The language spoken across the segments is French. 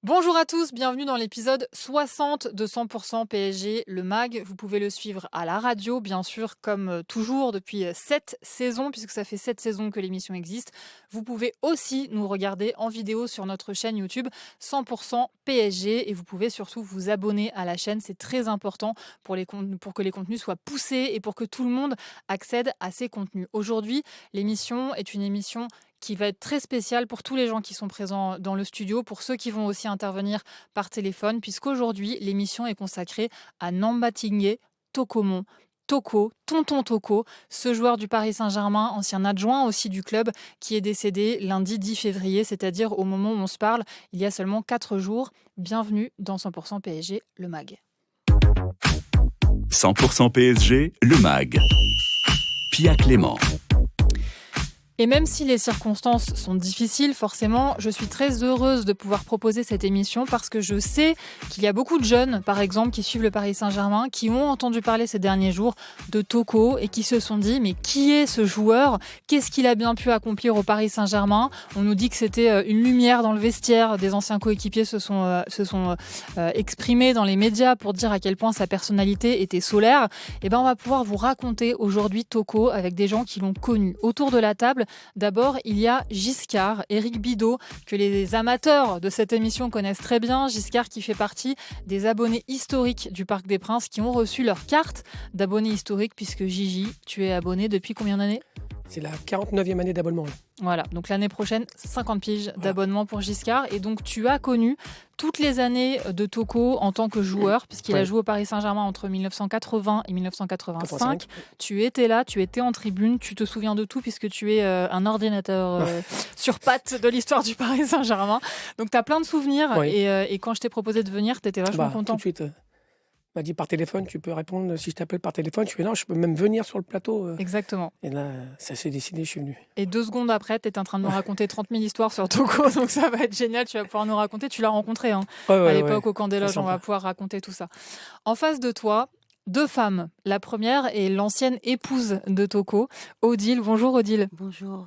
Bonjour à tous, bienvenue dans l'épisode 60 de 100% PSG, le MAG. Vous pouvez le suivre à la radio, bien sûr, comme toujours, depuis 7 saisons, puisque ça fait 7 saisons que l'émission existe. Vous pouvez aussi nous regarder en vidéo sur notre chaîne YouTube 100% PSG et vous pouvez surtout vous abonner à la chaîne. C'est très important pour que les contenus soient poussés et pour que tout le monde accède à ces contenus. Aujourd'hui, l'émission est une émission qui va être très spécial pour tous les gens qui sont présents dans le studio, pour ceux qui vont aussi intervenir par téléphone, puisqu'aujourd'hui, l'émission est consacrée à Nambatingue Tokomon. Toko, tonton Toko, ce joueur du Paris Saint-Germain, ancien adjoint aussi du club, qui est décédé lundi 10 février, c'est-à-dire au moment où on se parle, il y a seulement 4 jours. Bienvenue dans 100% PSG, le MAG. 100% PSG, le MAG. Pia Clément. Et même si les circonstances sont difficiles, forcément, je suis très heureuse de pouvoir proposer cette émission parce que je sais qu'il y a beaucoup de jeunes, par exemple, qui suivent le Paris Saint-Germain, qui ont entendu parler ces derniers jours de Toko et qui se sont dit « Mais qui est ce joueur ? Qu'est-ce qu'il a bien pu accomplir au Paris Saint-Germain ?» On nous dit que c'était une lumière dans le vestiaire. Des anciens coéquipiers se sont exprimés dans les médias pour dire à quel point sa personnalité était solaire. Et ben, on va pouvoir vous raconter aujourd'hui Toko avec des gens qui l'ont connu. Autour de la table, d'abord, il y a Giscard, Éric Bidot, que les amateurs de cette émission connaissent très bien. Giscard qui fait partie des abonnés historiques du Parc des Princes qui ont reçu leur carte d'abonné historique puisque Gigi, tu es abonné depuis combien d'années ? C'est la 49e année d'abonnement. Là. Voilà, donc l'année prochaine, 50 piges d'abonnement pour Giscard. Et donc tu as connu toutes les années de Toko en tant que joueur, puisqu'il a joué au Paris Saint-Germain entre 1980 et 1985. Tu étais là, tu étais en tribune, tu te souviens de tout puisque tu es un ordinateur sur pattes de l'histoire du Paris Saint-Germain. Donc tu as plein de souvenirs et quand je t'ai proposé de venir, tu étais vachement content. Tout de suite. M'a dit par téléphone, tu peux répondre si je t'appelle par téléphone. Je fais non, je peux même venir sur le plateau. Exactement. Et là, ça s'est décidé, je suis venu. Et 2 secondes après, tu étais en train de me raconter 30 000 histoires sur Toko, donc ça va être génial, tu vas pouvoir nous raconter. Tu l'as rencontré à l'époque au Camp des Loges, on va pouvoir raconter tout ça. En face de toi, 2 femmes. La première est l'ancienne épouse de Toko, Odile. Bonjour Odile. Bonjour.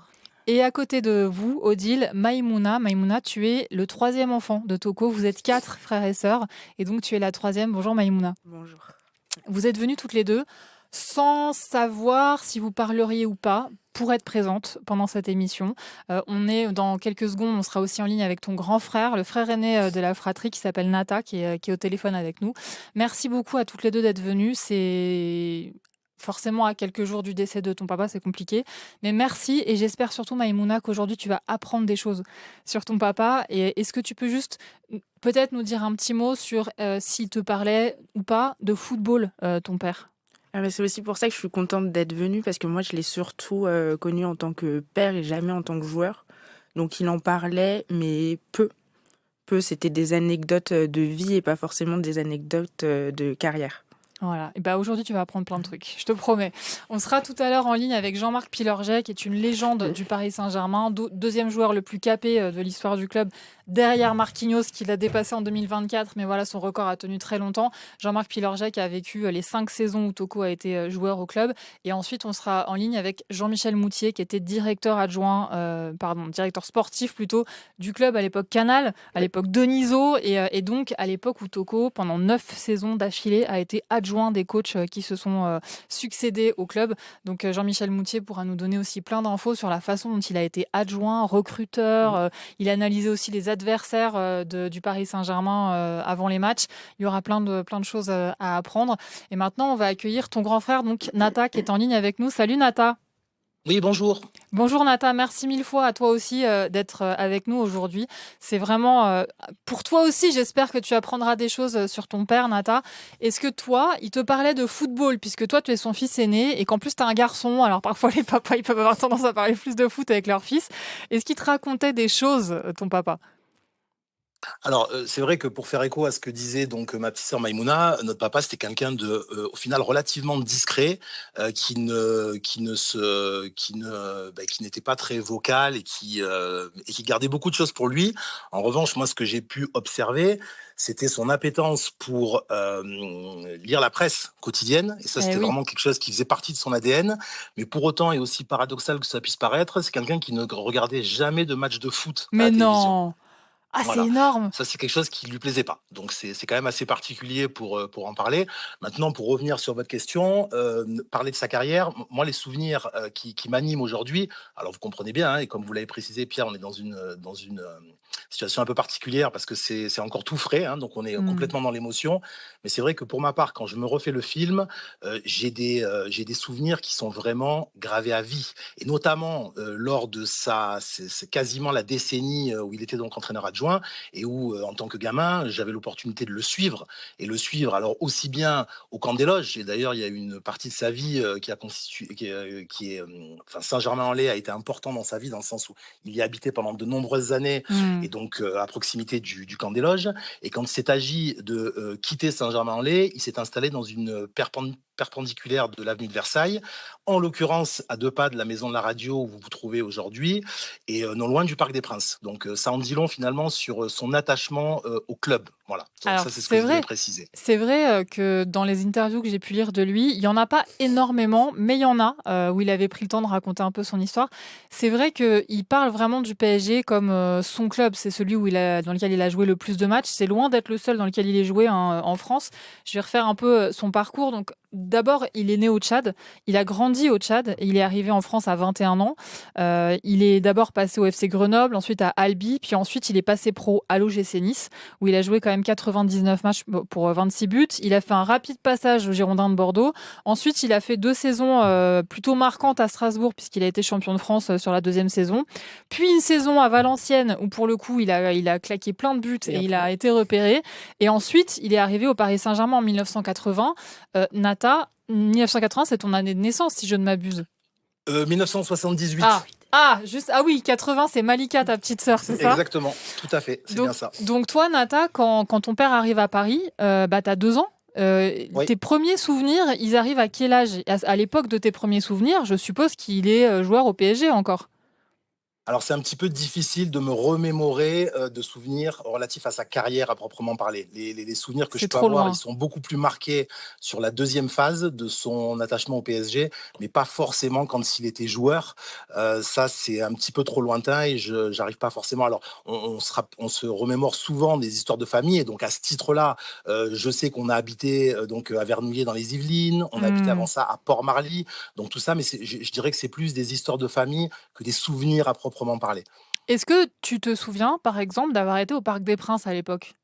Et à côté de vous, Odile, Maïmouna. Maïmouna, tu es le 3e enfant de Toko. Vous êtes 4 frères et sœurs. Et donc, tu es la 3e. Bonjour Maïmouna. Bonjour. Vous êtes venues toutes les deux sans savoir si vous parleriez ou pas pour être présente pendant cette émission. On est dans quelques secondes, on sera aussi en ligne avec ton grand frère, le frère aîné de la fratrie qui s'appelle Nata, qui est au téléphone avec nous. Merci beaucoup à toutes les deux d'être venues. C'est... Forcément, à quelques jours du décès de ton papa, c'est compliqué. Mais merci et j'espère surtout, Maïmouna, qu'aujourd'hui, tu vas apprendre des choses sur ton papa. Et est-ce que tu peux juste peut-être nous dire un petit mot sur s'il te parlait ou pas de football, ton père ? C'est aussi pour ça que je suis contente d'être venue, parce que moi, je l'ai surtout connu en tant que père et jamais en tant que joueur. Donc, il en parlait, mais peu. Peu, c'était des anecdotes de vie et pas forcément des anecdotes de carrière. Voilà. Et aujourd'hui, tu vas apprendre plein de trucs, je te promets. On sera tout à l'heure en ligne avec Jean-Marc Pilorget, qui est une légende du Paris Saint-Germain, 2e joueur le plus capé de l'histoire du club, derrière Marquinhos, qui l'a dépassé en 2024, mais voilà, son record a tenu très longtemps. Jean-Marc Pilorget qui a vécu les 5 saisons où Toko a été joueur au club. Et ensuite, on sera en ligne avec Jean-Michel Moutier, qui était directeur sportif plutôt, du club à l'époque Canal, à l'époque Deniso, et donc à l'époque où Toko, pendant 9 saisons d'affilée, a été adjoint des coachs qui se sont succédés au club. Donc Jean-Michel Moutier pourra nous donner aussi plein d'infos sur la façon dont il a été adjoint, recruteur. Il a analysé aussi les adversaires du Paris Saint-Germain avant les matchs. Il y aura plein de choses à apprendre. Et maintenant, on va accueillir ton grand frère, donc Nata, qui est en ligne avec nous. Salut Nata. Oui, bonjour. Bonjour Nata, merci 1000 fois à toi aussi d'être avec nous aujourd'hui. C'est vraiment pour toi aussi, j'espère que tu apprendras des choses sur ton père Nata. Est-ce que toi, il te parlait de football puisque toi tu es son fils aîné et qu'en plus tu as un garçon, alors parfois les papas ils peuvent avoir tendance à parler plus de foot avec leur fils. Est-ce qu'il te racontait des choses ton papa ? Alors, c'est vrai que pour faire écho à ce que disait donc ma petite sœur Maïmouna, notre papa, c'était quelqu'un de, au final relativement discret, qui n'était pas très vocal et qui gardait beaucoup de choses pour lui. En revanche, moi, ce que j'ai pu observer, c'était son appétence pour lire la presse quotidienne. Et ça, c'était vraiment quelque chose qui faisait partie de son ADN. Mais pour autant, et aussi paradoxal que ça puisse paraître, c'est quelqu'un qui ne regardait jamais de match de foot à la télévision. Non. Ah, Voilà. c'est énorme! Ça, c'est quelque chose qui lui plaisait pas. Donc c'est quand même assez particulier pour en parler. Maintenant, pour revenir sur votre question, parler de sa carrière, moi, les souvenirs, qui m'animent aujourd'hui, alors vous comprenez bien, hein, et comme vous l'avez précisé, Pierre, on est dans une, situation un peu particulière parce que c'est encore tout frais, hein, donc on est Mmh. complètement dans l'émotion. Mais c'est vrai que pour ma part, quand je me refais le film, j'ai des souvenirs qui sont vraiment gravés à vie, et notamment, lors de sa c'est quasiment la décennie, où il était donc entraîneur adjoint, et où, en tant que gamin, j'avais l'opportunité de le suivre alors aussi bien au camp des loges, et d'ailleurs il y a une partie de sa vie, qui a constitué qui est, enfin Saint-Germain-en-Laye a été important dans sa vie, dans le sens où il y a habité pendant de nombreuses années, Mmh. et donc à proximité du camp des loges. Et quand il s'est agi de quitter Saint-Germain-en-Laye, il s'est installé dans une perpendiculaire de l'avenue de Versailles, en l'occurrence à 2 pas de la maison de la radio où vous vous trouvez aujourd'hui, et non loin du Parc des Princes. Donc ça en dit long finalement sur son attachement au club. Voilà. Donc Alors ça, c'est ce que c'est je voulais vrai. préciser. C'est vrai, que dans les interviews que j'ai pu lire de lui, il y en a pas énormément, mais il y en a, où il avait pris le temps de raconter un peu son histoire. C'est vrai qu'il parle vraiment du PSG comme, son club. C'est celui dans lequel il a joué le plus de matchs. C'est loin d'être le seul dans lequel il ait joué, hein, en France. Je vais refaire un peu, son parcours. Donc d'abord, il est né au Tchad. Il a grandi au Tchad et il est arrivé en France à 21 ans. Il est d'abord passé au FC Grenoble, ensuite à Albi, puis ensuite il est passé pro à l'OGC Nice, où il a joué quand même 99 matchs pour 26 buts. Il a fait un rapide passage aux Girondins de Bordeaux. Ensuite, il a fait 2 saisons plutôt marquantes à Strasbourg, puisqu'il a été champion de France sur la 2e saison. Puis une saison à Valenciennes, où pour le coup, il a claqué plein de buts et il a été repéré. Et ensuite, il est arrivé au Paris Saint-Germain en 1980. Nata, 1980, c'est ton année de naissance, si je ne m'abuse. 1978. Ah oui, 80, c'est Malika, ta petite sœur, c'est ça? Exactement, tout à fait, c'est bien ça. Donc toi, Nata, quand ton père arrive à Paris, bah, tu as 2 ans. Oui. Tes premiers souvenirs, ils arrivent à quel âge? À l'époque de tes premiers souvenirs, je suppose qu'il est joueur au PSG encore. Alors, c'est un petit peu difficile de me remémorer de souvenirs relatifs à sa carrière à proprement parler. Les souvenirs que je C'est peux trop avoir, ils loin. sont beaucoup plus marqués sur la 2e phase de son attachement au PSG, mais pas forcément quand il était joueur. Ça, c'est un petit peu trop lointain et je j'arrive pas forcément. Alors, on se remémore souvent des histoires de famille, et donc à ce titre-là, je sais qu'on a habité donc à Vernouillet dans les Yvelines, on a habité avant Mmh. ça à Port-Marly, donc tout ça, mais je dirais que c'est plus des histoires de famille que des souvenirs à proprement parler. Est-ce que tu te souviens, par exemple, d'avoir été au Parc des Princes à l'époque?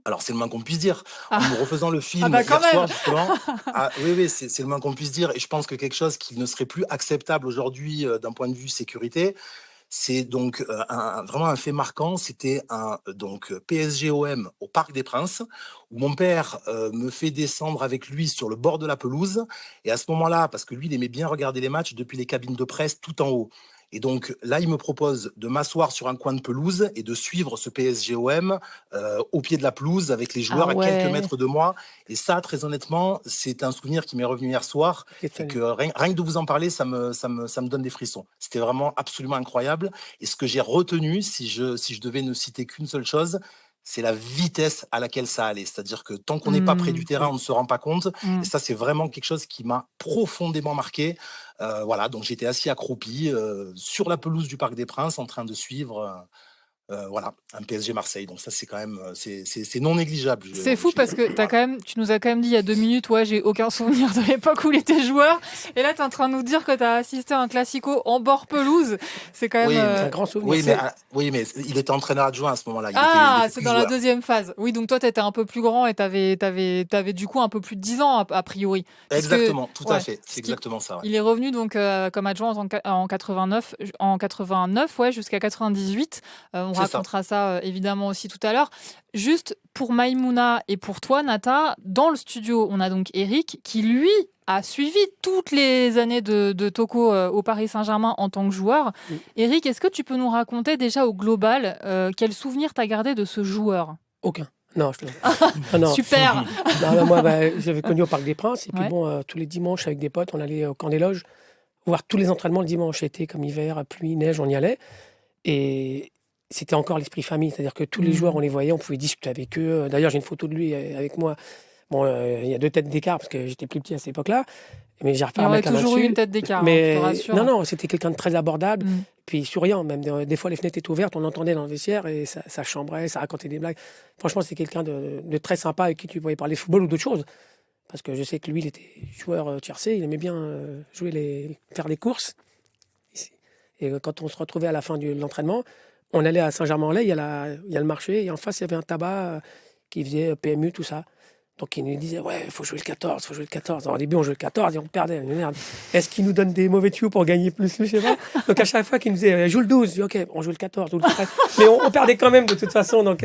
Alors, c'est le moins qu'on puisse dire. En me Ah, refaisant le ah film bah quand hier même. soir, justement, oui, oui, c'est le moins qu'on puisse dire, et je pense que quelque chose qui ne serait plus acceptable aujourd'hui, d'un point de vue sécurité, c'est donc, vraiment un fait marquant. C'était un, PSG-OM au Parc des Princes, où mon père, me fait descendre avec lui sur le bord de la pelouse, et à ce moment-là, parce que lui, il aimait bien regarder les matchs depuis les cabines de presse tout en haut, et donc là, il me propose de m'asseoir sur un coin de pelouse et de suivre ce PSG-OM, au pied de la pelouse avec les Ah joueurs à quelques ouais. mètres de moi, et ça, très honnêtement, c'est un souvenir qui m'est revenu hier soir, et que rien que de vous en parler, ça me donne des frissons. C'était vraiment absolument incroyable, et ce que j'ai retenu, si je devais ne citer qu'une seule chose, c'est la vitesse à laquelle ça allait. C'est-à-dire que tant qu'on n'est pas près du Mmh. terrain, on ne se rend pas compte, et Mmh. ça, c'est vraiment quelque chose qui m'a profondément marqué. Voilà, donc j'étais assis accroupi, sur la pelouse du Parc des Princes en train de suivre, voilà, un PSG Marseille. Donc ça, c'est quand même, c'est non négligeable, C'est fou je parce dirais. que Voilà. tu nous as quand même dit il y a 2 minutes, ouais, j'ai aucun souvenir de l'époque où il était joueur. Et là, tu es en train de nous dire que tu as assisté à un classico en bord pelouse. C'est quand même. Oui, C'est un mais grand souvenir. oui, mais il était entraîneur adjoint à ce moment-là. Il Ah, était c'est plus dans la joueur. 2e phase. Oui, donc toi, tu étais un peu plus grand et t'avais du coup un peu plus de 10 ans a priori. Puisque, Exactement, tout à ouais, fait. C'est puisqu'il exactement ça, ouais. il est revenu donc comme adjoint en 89, ouais, jusqu'à 98. On C'est ça. racontera ça évidemment aussi tout à l'heure. Juste pour Maïmouna et pour toi, Nata, dans le studio, on a donc Eric qui, lui, a suivi toutes les années de Toko au Paris Saint-Germain en tant que joueur. Mmh. Eric, est-ce que tu peux nous raconter déjà au global quel souvenir t'as gardé de ce joueur? Aucun. Non, je te non, non. Super. Non, non, moi, bah, j'avais connu au Parc des Princes, et puis Ouais. bon, tous les dimanches avec des potes, on allait au camp des loges, voir tous les entraînements le dimanche, été comme hiver, pluie, neige, on y allait, et c'était encore l'esprit famille, c'est-à-dire que tous les joueurs, Mmh. on les voyait, on pouvait discuter avec eux. D'ailleurs, j'ai une photo de lui avec moi. Bon, il y a 2 têtes d'écart parce que j'étais plus petit à cette époque-là, mais j'arrive Il pas y à aurait mettre la main toujours eu une dessus. tête d'écart, hein, je te Mais rassure. non, non, c'était quelqu'un de très abordable. Mmh. Puis souriant, même des fois les fenêtres étaient ouvertes, on entendait dans le vestiaire et ça chambrait, ça racontait des blagues. Franchement, c'est quelqu'un de très sympa avec qui tu pouvais parler football ou d'autres choses. Parce que je sais que lui, il était joueur tiercé, il aimait bien faire les courses. Et quand on se retrouvait à la fin de l'entraînement, on allait à Saint-Germain-en-Laye, il y a le marché, et en face, il y avait un tabac qui faisait PMU, tout ça. Donc il nous disait, ouais, il faut jouer le 14, il faut jouer le 14. Alors, au début, on jouait le 14 et on perdait. Merde. Est-ce qu'il nous donne des mauvais tuyaux pour gagner plus, je sais pas. Donc à chaque fois qu'il nous disait, joue le 12, je dis, ok, on joue le 14, ou le 13. Mais on perdait quand même de toute façon. Donc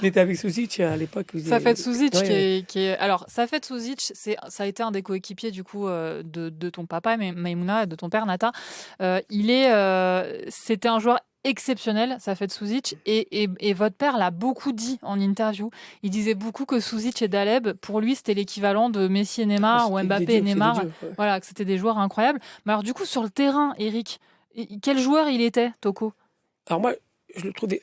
il était avec Suzic à l'époque. Safet Suzic, Ouais. qui est... Alors, Safet Suzic, ça a été un des coéquipiers du coup de ton papa, Maïmouna, et de ton père, Nata. C'était un joueur exceptionnel, Safet Suzic, et votre père l'a beaucoup dit en interview. Il disait beaucoup que Suzic et Daleb, pour lui, c'était l'équivalent de Messi et Neymar, ou C'était des Mbappé et dieux, c'est des Neymar. dieux, ouais. Voilà, que c'était des joueurs incroyables. Mais alors, du coup, sur le terrain, Eric, quel joueur il était, Toko? Alors moi, je le trouvais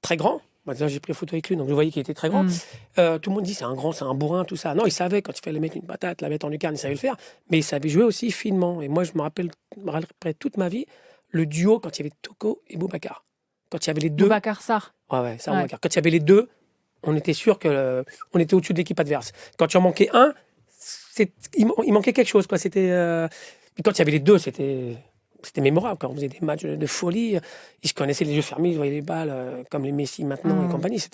très grand. Moi, déjà, j'ai pris photo avec lui, donc je voyais qu'il était très grand. Mm. Tout le monde dit c'est un grand, c'est un bourrin, tout ça. Non, il savait quand il fallait mettre une patate, la mettre en lucarne, il savait le faire. Mais il savait jouer aussi finement. Et moi, je me rappelle toute ma vie, le duo quand il y avait Toko et Boubacar. Quand il y avait les deux. Boubacar Sarr. Ouais, ça, Ouais. Boubacar. Quand il y avait les deux, on était sûr que on était au-dessus de l'équipe adverse. Quand il en manquait un, il manquait quelque chose, quoi. Puis quand il y avait les deux, c'était mémorable. Quand on faisait des matchs de folie, ils se connaissaient les yeux fermés, ils voyaient les balles comme les Messi maintenant et compagnie.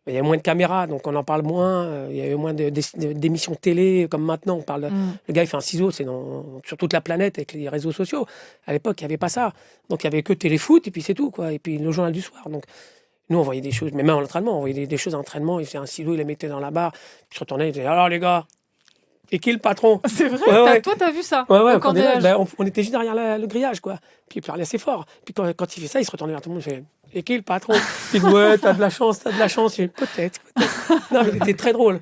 Il y avait moins de caméras, donc on en parle moins. Il y avait moins d'émissions télé comme maintenant. On parle, le gars, il fait un ciseau, sur toute la planète avec les réseaux sociaux. À l'époque, il n'y avait pas ça. Donc il n'y avait que téléfoot et puis c'est tout, quoi. Et puis le journal du soir. Donc nous, on voyait des choses, mais même en entraînement, on voyait des choses en entraînement. Il faisait un ciseau, il les mettait dans la barre. Puis il se retournait, il disait, alors les gars, et qui est le patron? C'est vrai, Ouais. toi, t'as vu ça? Ouais, Au quand cambriolage. on était juste derrière le grillage, quoi. Puis il parlait assez fort. Puis quand il fait ça, il se retournait vers tout le monde, il fait, et qui est le patron? Il dit, ouais, t'as de la chance, t'as de la chance. Je dis, peut-être. Non, mais il était très drôle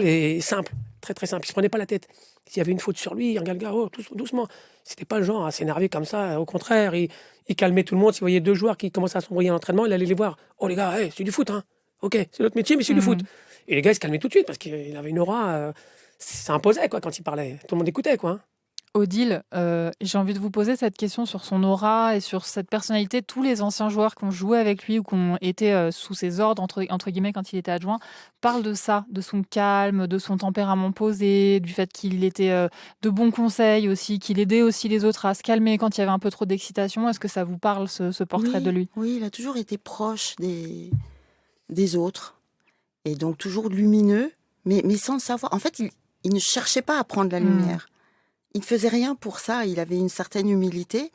et simple, très très simple. Il se prenait pas la tête. S'il y avait une faute sur lui, il regarde le gars, oh, doucement. C'était pas le genre à s'énerver comme ça. Au contraire, il calmait tout le monde. S'il voyait deux joueurs qui commençaient à s'embrouiller à l'entraînement, il allait les voir. Oh les gars, hey, c'est du foot, hein. Ok, c'est notre métier, mais c'est du foot. Et les gars, ils se calmaient tout de suite parce qu'il avait une aura. Ça imposait, quoi, quand il parlait. Tout le monde écoutait, quoi. Odile, j'ai envie de vous poser cette question sur son aura et sur cette personnalité. Tous les anciens joueurs qui ont joué avec lui ou qui ont été sous ses ordres, entre guillemets, quand il était adjoint, parlent de ça, de son calme, de son tempérament posé, du fait qu'il était de bons conseils aussi, qu'il aidait aussi les autres à se calmer quand il y avait un peu trop d'excitation. Est-ce que ça vous parle, ce portrait de lui? Oui, il a toujours été proche des autres. Et donc toujours lumineux, mais sans le savoir. En fait, il ne cherchait pas à prendre la lumière. Il ne faisait rien pour ça. Il avait une certaine humilité,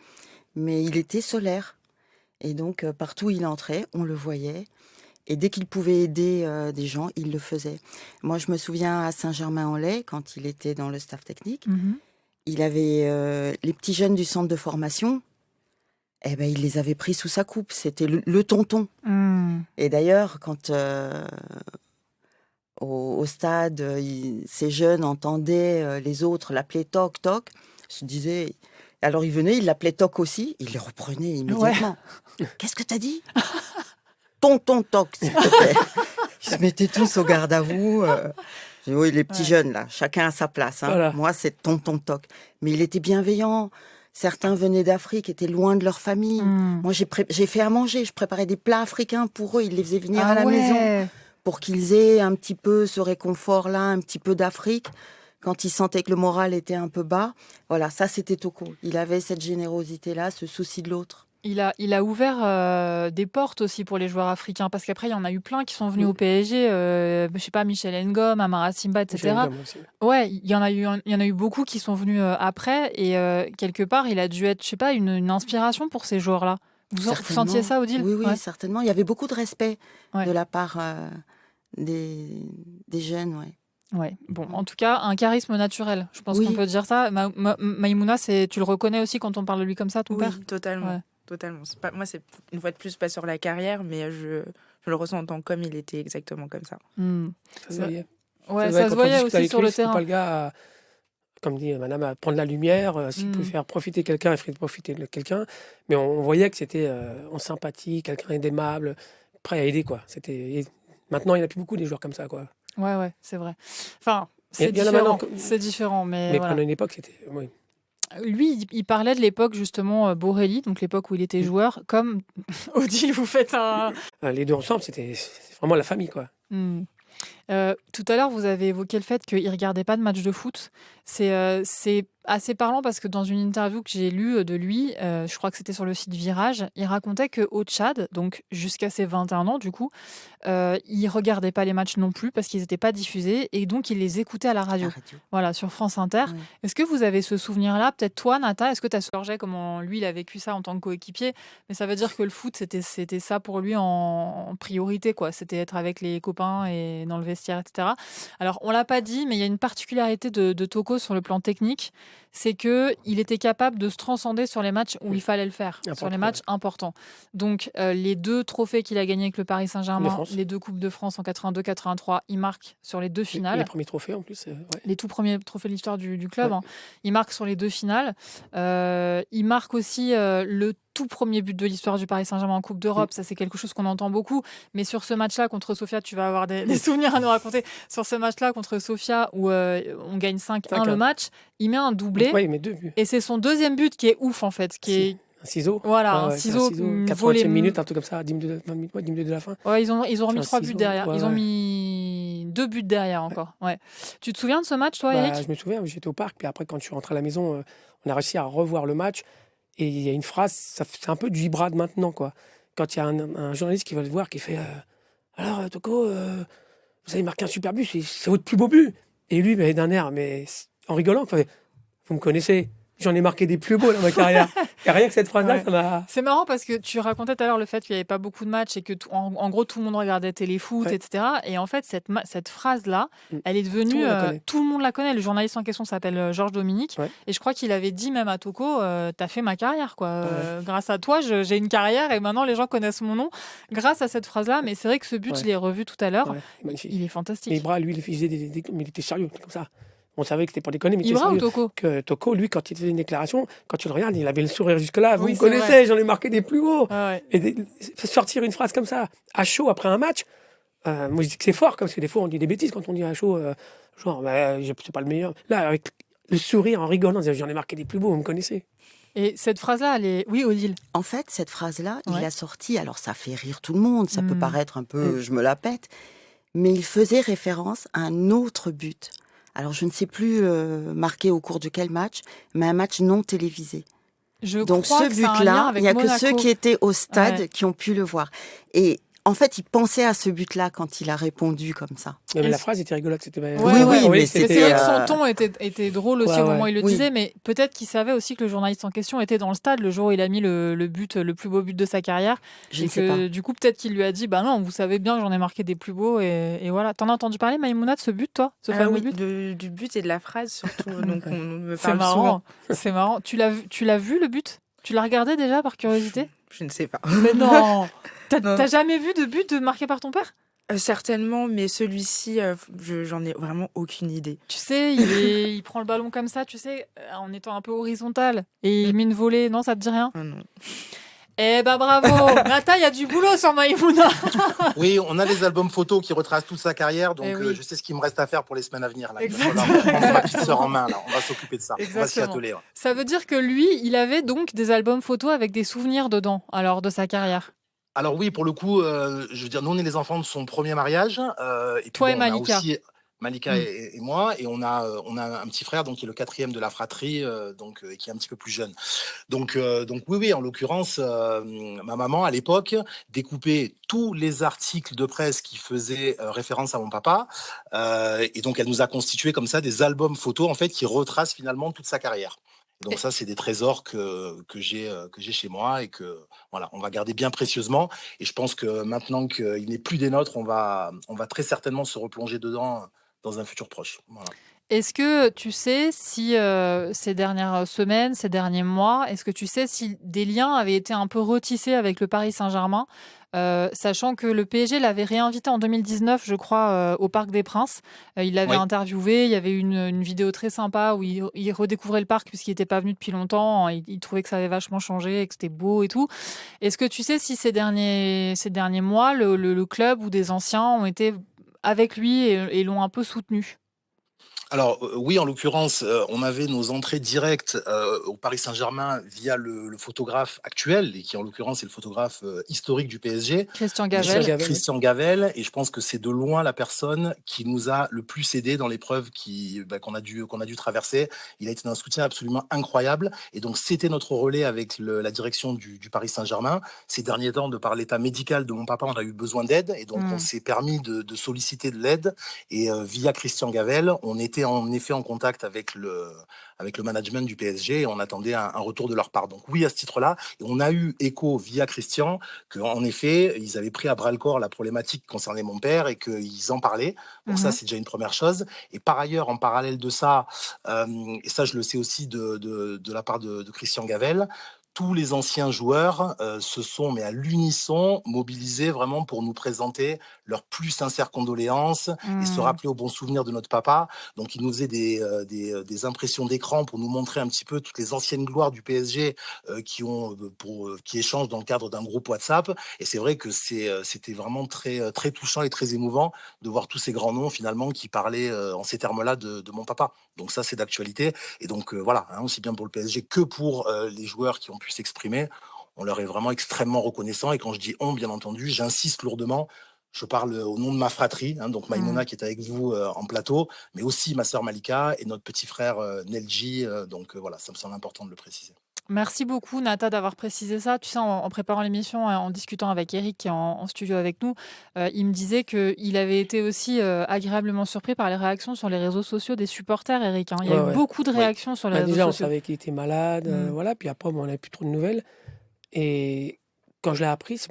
mais il était solaire. Et donc, partout où il entrait, on le voyait. Et dès qu'il pouvait aider des gens, il le faisait. Moi, je me souviens à Saint-Germain-en-Laye, quand il était dans le staff technique, il avait les petits jeunes du centre de formation. Eh ben, il les avait pris sous sa coupe. C'était le tonton. Et d'ailleurs, quand au stade, ces jeunes entendaient les autres l'appeler Toc, Toc, se disaient... Alors, il venait, il l'appelait Toc aussi, il les reprenait immédiatement. Ouais. Qu'est-ce que t'as dit? Tonton Toc, s'il te plaît. Ils se mettaient tous au garde à vous. Oui, les petits jeunes, là, chacun à sa place. Hein. Voilà. Moi, c'est Tonton Toc. Mais il était bienveillant. Certains venaient d'Afrique, étaient loin de leur famille. Moi, j'ai fait à manger. Je préparais des plats africains pour eux. Il les faisait venir à la maison pour qu'ils aient un petit peu ce réconfort-là, un petit peu d'Afrique. Quand ils sentaient que le moral était un peu bas, voilà, ça, c'était Toko. Il avait cette générosité-là, ce souci de l'autre. Il a ouvert des portes aussi pour les joueurs africains, parce qu'après, il y en a eu plein qui sont venus au PSG. Je sais pas, Michel Ngom, Amara Simba, etc. Ouais, il y en a eu beaucoup qui sont venus après. Et quelque part, il a dû être, je sais pas, une inspiration pour ces joueurs-là. Vous sentiez ça, Odile? Oui, ouais. Certainement. Il y avait beaucoup de respect de la part des jeunes, ouais. Ouais. Bon, en tout cas, un charisme naturel. Je pense qu'on peut dire ça. Maïmouna, tu le reconnais aussi quand on parle de lui comme ça, ton père? Oui, totalement. Ouais. Totalement. Moi, c'est une fois de plus pas sur la carrière, mais je le ressens en tant qu'homme, il était exactement comme ça. Ça se voyait. Ouais, ça se voyait aussi sur le terrain. C'est pas le gars, comme dit madame, à prendre la lumière. S'il pouvait faire profiter quelqu'un, il ferait profiter de quelqu'un. Mais on voyait que c'était en sympathie, quelqu'un d'aimable, prêt à aider, quoi. Maintenant, il n'y en a plus beaucoup des joueurs comme ça, quoi. Ouais, c'est vrai. Enfin, c'est différent. C'est différent, mais voilà. Pendant une époque, c'était... Oui. Lui, il parlait de l'époque justement Borelli, donc l'époque où il était joueur, comme Odile, vous faites un... Les deux ensemble, c'est vraiment la famille, quoi. Tout à l'heure, vous avez évoqué le fait qu'il ne regardait pas de match de foot. C'est assez parlant parce que dans une interview que j'ai lue de lui, je crois que c'était sur le site Virage, il racontait qu'au Tchad, donc jusqu'à ses 21 ans du coup, il ne regardait pas les matchs non plus parce qu'ils n'étaient pas diffusés et donc il les écoutait à la radio. Voilà, sur France Inter. Ouais. Est-ce que vous avez ce souvenir-là? Peut-être toi, Nata, est-ce que tu as ce projet comment lui, il a vécu ça en tant que coéquipier? Mais ça veut dire que le foot, c'était ça pour lui en priorité, quoi. C'était être avec les copains et dans le vestiaire, etc. Alors, on l'a pas dit, mais il y a une particularité de Toko sur le plan technique, c'est qu'il était capable de se transcender sur les matchs où il fallait le faire, sur Important, les matchs importants. Donc, les 2 trophées qu'il a gagnés avec le Paris Coupe de Saint-Germain, France. les 2 Coupes de France en 82-83, il marque sur les 2 finales. Les premiers trophées, en plus. Ouais. Les tout premiers trophées de l'histoire du club. Ouais. Hein. Il marque sur les 2 finales. Il marque aussi le tout premier but de l'histoire du Paris Saint-Germain en Coupe d'Europe. Ça, c'est quelque chose qu'on entend beaucoup. Mais sur ce match-là contre Sofia, tu vas avoir des souvenirs à nous raconter. Sur ce match-là contre Sofia, où on gagne 5-1 le match, il met un doublé. Ouais, il met 2 buts. Et c'est son deuxième but qui est ouf, en fait. Qui est... Un ciseau. Voilà, Ouais, un ciseau 80e volé. minute, un truc comme ça, 10 minutes de la fin. Ouais, ils ont remis 3 buts ciseau, derrière. ouais, Ils ont ouais. mis 2 buts derrière encore. Ouais. Tu te souviens de ce match, toi, Eric? Je me souviens, j'étais au parc, puis après, quand je suis rentré à la maison, on a réussi à revoir le match. Et il y a une phrase, c'est un peu du Ibra de maintenant, quoi. Quand il y a un journaliste qui va le voir, qui fait Alors, Toko, vous avez marqué un super but, c'est votre plus beau but. Et lui, d'un air, mais en rigolant, il fait Vous me connaissez, j'en ai marqué des plus beaux dans ma carrière. Et rien que cette phrase-là, Ouais. ça m'a. C'est marrant parce que tu racontais tout à l'heure le fait qu'il n'y avait pas beaucoup de matchs et que en gros tout le monde regardait téléfoot, Ouais. etc. Et en fait cette phrase-là, elle est Tout le devenue monde la connaît. tout le monde la connaît. Le journaliste en question s'appelle Georges Dominique Ouais. et je crois qu'il avait dit même à Toko, t'as fait ma carrière quoi. Grâce à toi, j'ai une carrière et maintenant les gens connaissent mon nom grâce à cette phrase-là. Mais c'est vrai que ce but, Ouais. je l'ai revu tout à l'heure. Ouais, magnifique. Il est fantastique. Mais Ibra, lui, il faisait mais il était sérieux, comme ça. On savait que c'était pas déconné, mais il était Ibra ou sérieux. Toko? Que Toko, lui, quand il faisait une déclaration, quand tu le regardes, il avait le sourire jusque-là. Vous Oui, me c'est vrai. connaissez, j'en ai marqué des plus hauts. Ouais. Et sortir une phrase comme ça, à chaud, après un match, moi je dis que c'est fort, parce que des fois on dit des bêtises quand on dit à chaud, genre, c'est pas le meilleur. Là, avec le sourire, en rigolant, en disant, j'en ai marqué des plus beaux, vous me connaissez. Et cette phrase-là, elle est... Oui, Odile. En fait, cette phrase-là, il Ouais. l'a sortie. Alors, ça fait rire tout le monde. Ça peut Mm. paraître un peu, je me la pète. Mais il faisait référence à un autre but. Alors, je ne sais plus marqué au cours de quel match, mais un match non télévisé. Je Donc, crois ce que ça a un lien but-là, avec il n'y a que Monaco. ceux qui étaient au stade Ouais. qui ont pu le voir. Et en fait, il pensait à ce but-là quand il a répondu comme ça. Mais la Est-ce- phrase était rigolote. C'était Ouais, Oui, ouais. mais Mais c'était, c'est vrai que euh, son ton était drôle aussi Ouais, au moment où ouais. il le Oui. disait, mais peut-être qu'il savait aussi que le journaliste en question était dans le stade le jour où il a mis le but, le plus beau but de sa carrière. Je Et ne sais pas. que du coup, peut-être qu'il lui a dit bah non, vous savez bien que j'en ai marqué des plus beaux, et voilà. T'en as entendu parler, Maïmouna, de ce but, toi? Ce fameux Oui, but? du but et de la phrase surtout. Donc on me C'est parle souvent. marrant. C'est marrant. Tu l'as vu le but? Tu l'as regardé déjà par curiosité? Je ne sais pas. Mais non! Non. T'as jamais vu de but marqué par ton père? Certainement, mais celui-ci, j'en ai vraiment aucune idée. Tu sais, il prend le ballon comme ça, tu sais, en étant un peu horizontal, et il met une volée. Non, ça te dit rien? Ah non. Eh ben bravo! Nata, il y a du boulot sur Maïmouna! Oui, on a les albums photos qui retracent toute sa carrière, donc Eh oui. je sais ce qu'il me reste à faire pour les semaines à venir. Là. Exactement. On va prendre ma petite sœur en main, là. On va s'occuper de ça. On va s'y Exactement. atteler. Ouais. Ça veut dire que lui, il avait donc des albums photos avec des souvenirs dedans, alors, de sa carrière. Alors oui, pour le coup, je veux dire, nous, on est les enfants de son premier mariage. Et puis, Toi et on a Malika. aussi Malika Mm. et moi, et on a un petit frère, donc qui est le 4e de la fratrie, qui est un petit peu plus jeune. Donc oui, en l'occurrence, ma maman, à l'époque, découpait tous les articles de presse qui faisaient référence à mon papa, et donc elle nous a constitué comme ça des albums photos, en fait, qui retracent finalement toute sa carrière. Donc ça, c'est des trésors que j'ai chez moi et que voilà, on va garder bien précieusement. Et je pense que maintenant qu'il n'est plus des nôtres, on va très certainement se replonger dedans dans un futur proche. Voilà. Est-ce que tu sais si ces dernières semaines, ces derniers mois, est-ce que tu sais si des liens avaient été un peu retissés avec le Paris Saint-Germain, sachant que le PSG l'avait réinvité en 2019, je crois, au Parc des Princes. Il l'avait Oui. interviewé, il y avait une vidéo très sympa où il redécouvrait le parc puisqu'il n'était pas venu depuis longtemps. Il trouvait que ça avait vachement changé et que c'était beau et tout. Est-ce que tu sais si ces derniers mois, le club ou des anciens ont été avec lui et l'ont un peu soutenu? Alors, oui, en l'occurrence, on avait nos entrées directes, au Paris Saint-Germain via le photographe actuel et qui, en l'occurrence, est le photographe, historique du PSG, Christian Christian Gavel. Gavel, oui. Christian Gavel, et je pense que c'est de loin la personne qui nous a le plus aidés dans l'épreuve qu'on a dû traverser. Il a été d'un soutien absolument incroyable et donc c'était notre relais avec la direction du Paris Saint-Germain. Ces derniers temps, de par l'état médical de mon papa, on a eu besoin d'aide et donc on Mmh. s'est permis de solliciter de l'aide et via Christian Gavel, on était en effet en contact avec le management du PSG et on attendait un retour de leur part. Donc oui, à ce titre-là, et on a eu écho via Christian qu'en effet, ils avaient pris à bras le corps la problématique concernant mon père et qu'ils en parlaient. Donc ça, Mmh. c'est déjà une première chose. Et par ailleurs, en parallèle de ça, et ça, je le sais aussi de la part de Christian Gavel, tous les anciens joueurs se sont, mais à l'unisson, mobilisés vraiment pour nous présenter leurs plus sincères condoléances et se Mmh. rappeler au bon souvenir de notre papa. Donc, ils nous faisaient des impressions d'écran pour nous montrer un petit peu toutes les anciennes gloires du PSG qui échangent dans le cadre d'un groupe WhatsApp. Et c'est vrai que c'était vraiment très touchant et très émouvant de voir tous ces grands noms finalement qui parlaient en ces termes-là de mon papa. Donc ça, c'est d'actualité. Et donc voilà, hein, aussi bien pour le PSG que pour les joueurs qui ont pu s'exprimer, on leur est vraiment extrêmement reconnaissant. Et quand je dis on, bien entendu, j'insiste lourdement. Je parle au nom de ma fratrie, hein, donc Mmh. Maïmona qui est avec vous en plateau, mais aussi ma sœur Malika et notre petit frère Nelji. Donc voilà, ça me semble important de le préciser. Merci beaucoup, Nata, d'avoir précisé ça. Tu sais, en préparant l'émission, en discutant avec Eric, qui est en studio avec nous, il me disait qu'il avait été aussi agréablement surpris par les réactions sur les réseaux sociaux des supporters, Eric, hein. Il y a Ouais, eu ouais. beaucoup de Oui. réactions sur les Bah, réseaux déjà, on sociaux. savait qu'il était malade, Mmh. voilà, puis après, bon, on n'avait plus trop de nouvelles. Et quand je l'ai appris, c'est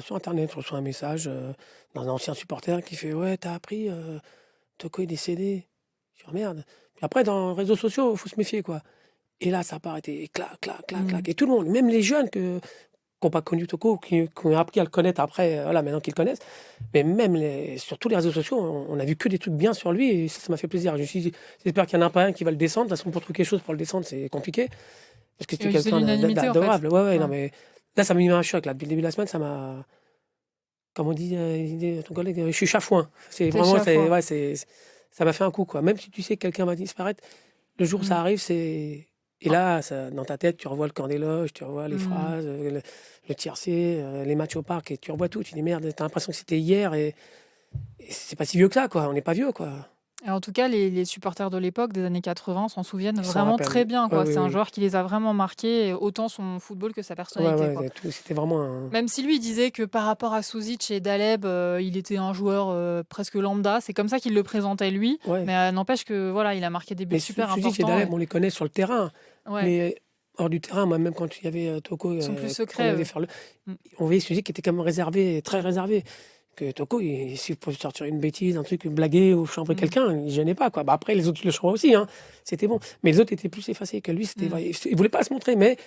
sur internet, je reçois un message d'un ancien supporter qui fait: «Ouais, t'as appris, Toko est décédé?» Je dis: «Oh merde!» Puis après, dans les réseaux sociaux, il faut se méfier, quoi. Et là, ça a pas arrêté, clac, clac, clac, Mmh. clac, et tout le monde, même les jeunes qui ont pas connu Toko, qui ont appris à le connaître après, voilà, maintenant qu'ils le connaissent, mais même sur tous les réseaux sociaux, on a vu que des trucs bien sur lui et ça m'a fait plaisir. Je me suis dit: «J'espère qu'il y en a pas un qui va le descendre». De toute façon, pour trouver quelque chose pour le descendre, c'est compliqué parce que c'était C'est quelqu'un l'unanimité, en fait. d'adorable. Ouais, ouais, non, Ouais. mais là, ça m'a mis un choc, là. Depuis le début de la semaine, ça m'a, comme on dit, ton collègue, je suis chafouin. C'est T'es vraiment, chafouin. ouais, ça m'a fait un coup, quoi. Même si tu sais que quelqu'un va disparaître, le jour où Mmh. ça arrive, c'est. Et Oh. là, dans ta tête, tu revois le camp des loges, tu revois les Mmh. phrases, le tiercé, les matchs au parc, et tu revois tout. Tu dis merde, t'as l'impression que c'était hier et c'est pas si vieux que ça, quoi. On n'est pas vieux, quoi. Et en tout cas, les supporters de l'époque, des années 80, s'en souviennent Ils s'en vraiment rappellent. très bien, Ouais, quoi. oui, C'est un oui. joueur qui les a vraiment marqués, autant son football que sa Ouais, personnalité, quoi. ouais, c'était vraiment un. Même si lui, il disait que par rapport à Suzic et Daleb, il était un joueur, presque lambda. C'est comme ça qu'il le présentait lui, Ouais. mais n'empêche que, voilà, il a marqué des buts Mais super Suzic et importants Daleb, et on les connaît sur le terrain. ouais, Mais hors du terrain, moi, même quand il y avait Toko, ils sont plus qu'on secrets, allait eux. faire Mmh. on voyait Suzy qui était quand même réservé, très réservé. Que Toko, s'il pouvait sortir une bêtise, un truc, blaguer ou chambrer Mmh. quelqu'un, il ne gênait pas, quoi. Bah, après, les autres le chambraient aussi, hein. C'était bon. Mais les autres étaient plus effacés que lui. Mmh. Il voulait pas se montrer, mais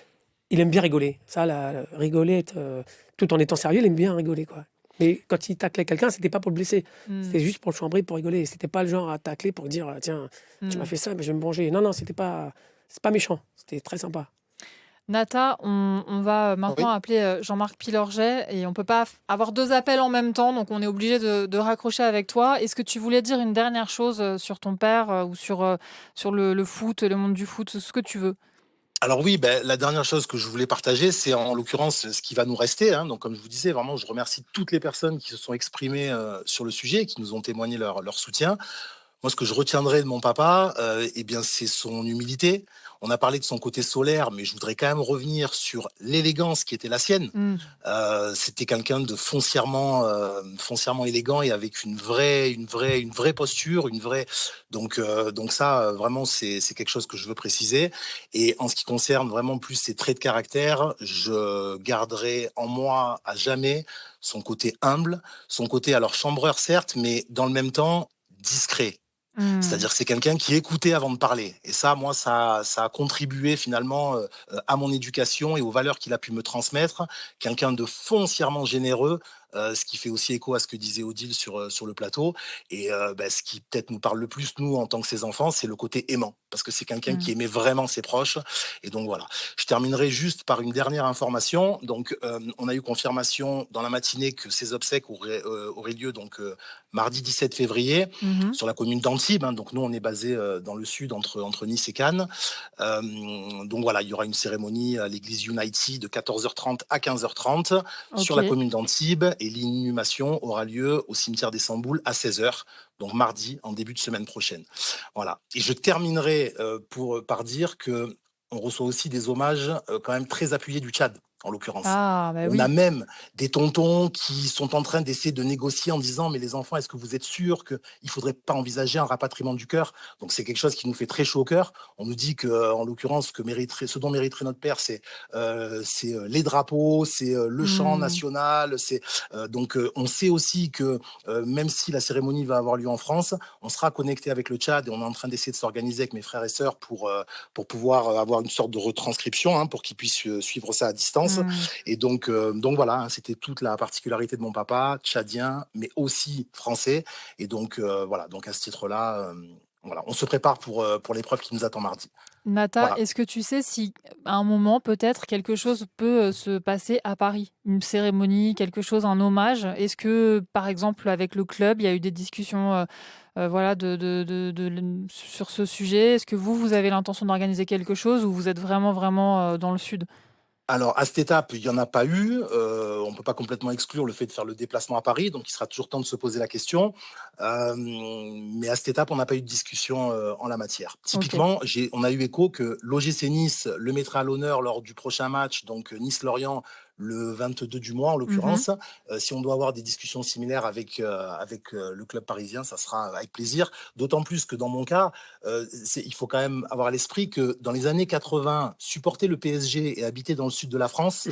il aime bien rigoler. Ça, rigoler, tout en étant sérieux, il aime bien rigoler, quoi. Mais quand il taclait quelqu'un, c'était pas pour le blesser. Mmh. C'était juste pour le chambrer, pour rigoler. C'était pas le genre à tacler pour dire, tiens, tu m'as Mmh. fait ça, mais je vais me venger. Non, non, c'est pas méchant. C'était très sympa. Nata, on va maintenant Oui. appeler Jean-Marc Pilorget et on peut pas avoir deux appels en même temps, donc on est obligé de raccrocher avec toi. Est-ce que tu voulais dire une dernière chose sur ton père ou sur le foot, le monde du foot, ce que tu veux? Alors oui, ben, la dernière chose que je voulais partager, c'est en l'occurrence ce qui va nous rester, hein. Donc comme je vous disais, vraiment, je remercie toutes les personnes qui se sont exprimées sur le sujet, qui nous ont témoigné leur soutien. Moi, ce que je retiendrai de mon papa, eh bien, c'est son humilité. On a parlé de son côté solaire, mais je voudrais quand même revenir sur l'élégance qui était la sienne. Mmh. C'était quelqu'un de foncièrement élégant et avec une vraie posture, donc ça, vraiment, c'est quelque chose que je veux préciser. Et en ce qui concerne vraiment plus ses traits de caractère, je garderai en moi à jamais son côté humble, son côté alors chambreur certes, mais dans le même temps discret. Mmh. C'est-à-dire que c'est quelqu'un qui écoutait avant de parler. Et ça, moi, ça a contribué finalement à mon éducation et aux valeurs qu'il a pu me transmettre. Quelqu'un de foncièrement généreux, ce qui fait aussi écho à ce que disait Odile sur le plateau. Et ce qui peut-être nous parle le plus, nous, en tant que ses enfants, c'est le côté aimant. Parce que c'est quelqu'un qui aimait vraiment ses proches. Et donc voilà. Je terminerai juste par une dernière information. Donc, on a eu confirmation dans la matinée que ces obsèques auraient lieu mardi 17 février Mhm. sur la commune d'Antibes. Donc nous, on est basé dans le sud entre Nice et Cannes. Donc voilà, il y aura une cérémonie à l'église United de 14h30 à 15h30 sur la Ok. commune d'Antibes et l'inhumation aura lieu au cimetière des Samboules à 16h. Donc mardi, en début de semaine prochaine. Voilà. Et je terminerai par dire que on reçoit aussi des hommages quand même très appuyés du Tchad, en l'occurrence. Ah, bah On a oui. même des tontons qui sont en train d'essayer de négocier en disant mais les enfants, est-ce que vous êtes sûrs qu'il ne faudrait pas envisager un rapatriement du cœur? Donc c'est quelque chose qui nous fait très chaud au cœur. On nous dit que, en l'occurrence, ce dont mériterait notre père, c'est les drapeaux, c'est le chant Hmm. national. On sait aussi que même si la cérémonie va avoir lieu en France, on sera connecté avec le Tchad et on est en train d'essayer de s'organiser avec mes frères et sœurs pour pouvoir avoir une sorte de retranscription, pour qu'ils puissent suivre ça à distance. Hmm. Et donc voilà, c'était toute la particularité de mon papa, tchadien, mais aussi français. Et donc voilà, donc à ce titre-là, voilà, on se prépare pour l'épreuve qui nous attend mardi. Nata, Voilà. est-ce que tu sais si à un moment, peut-être, quelque chose peut se passer à Paris? Une cérémonie, quelque chose, un hommage? Est-ce que, par exemple, avec le club, il y a eu des discussions voilà, sur ce sujet? Est-ce que vous avez l'intention d'organiser quelque chose ou vous êtes vraiment, vraiment dans le sud? Alors, à cette étape, il n'y en a pas eu. On ne peut pas complètement exclure le fait de faire le déplacement à Paris, donc il sera toujours temps de se poser la question. Mais à cette étape, on n'a pas eu de discussion en la matière. Ok. Typiquement, on a eu écho que l'OGC Nice le mettra à l'honneur lors du prochain match, donc Nice-Lorient, le 22 du mois en Mhm. l'occurrence. Si on doit avoir des discussions similaires avec le club parisien, ça sera avec plaisir. D'autant plus que dans mon cas, il faut quand même avoir à l'esprit que dans les années 80, supporter le PSG et habiter dans le sud de la France,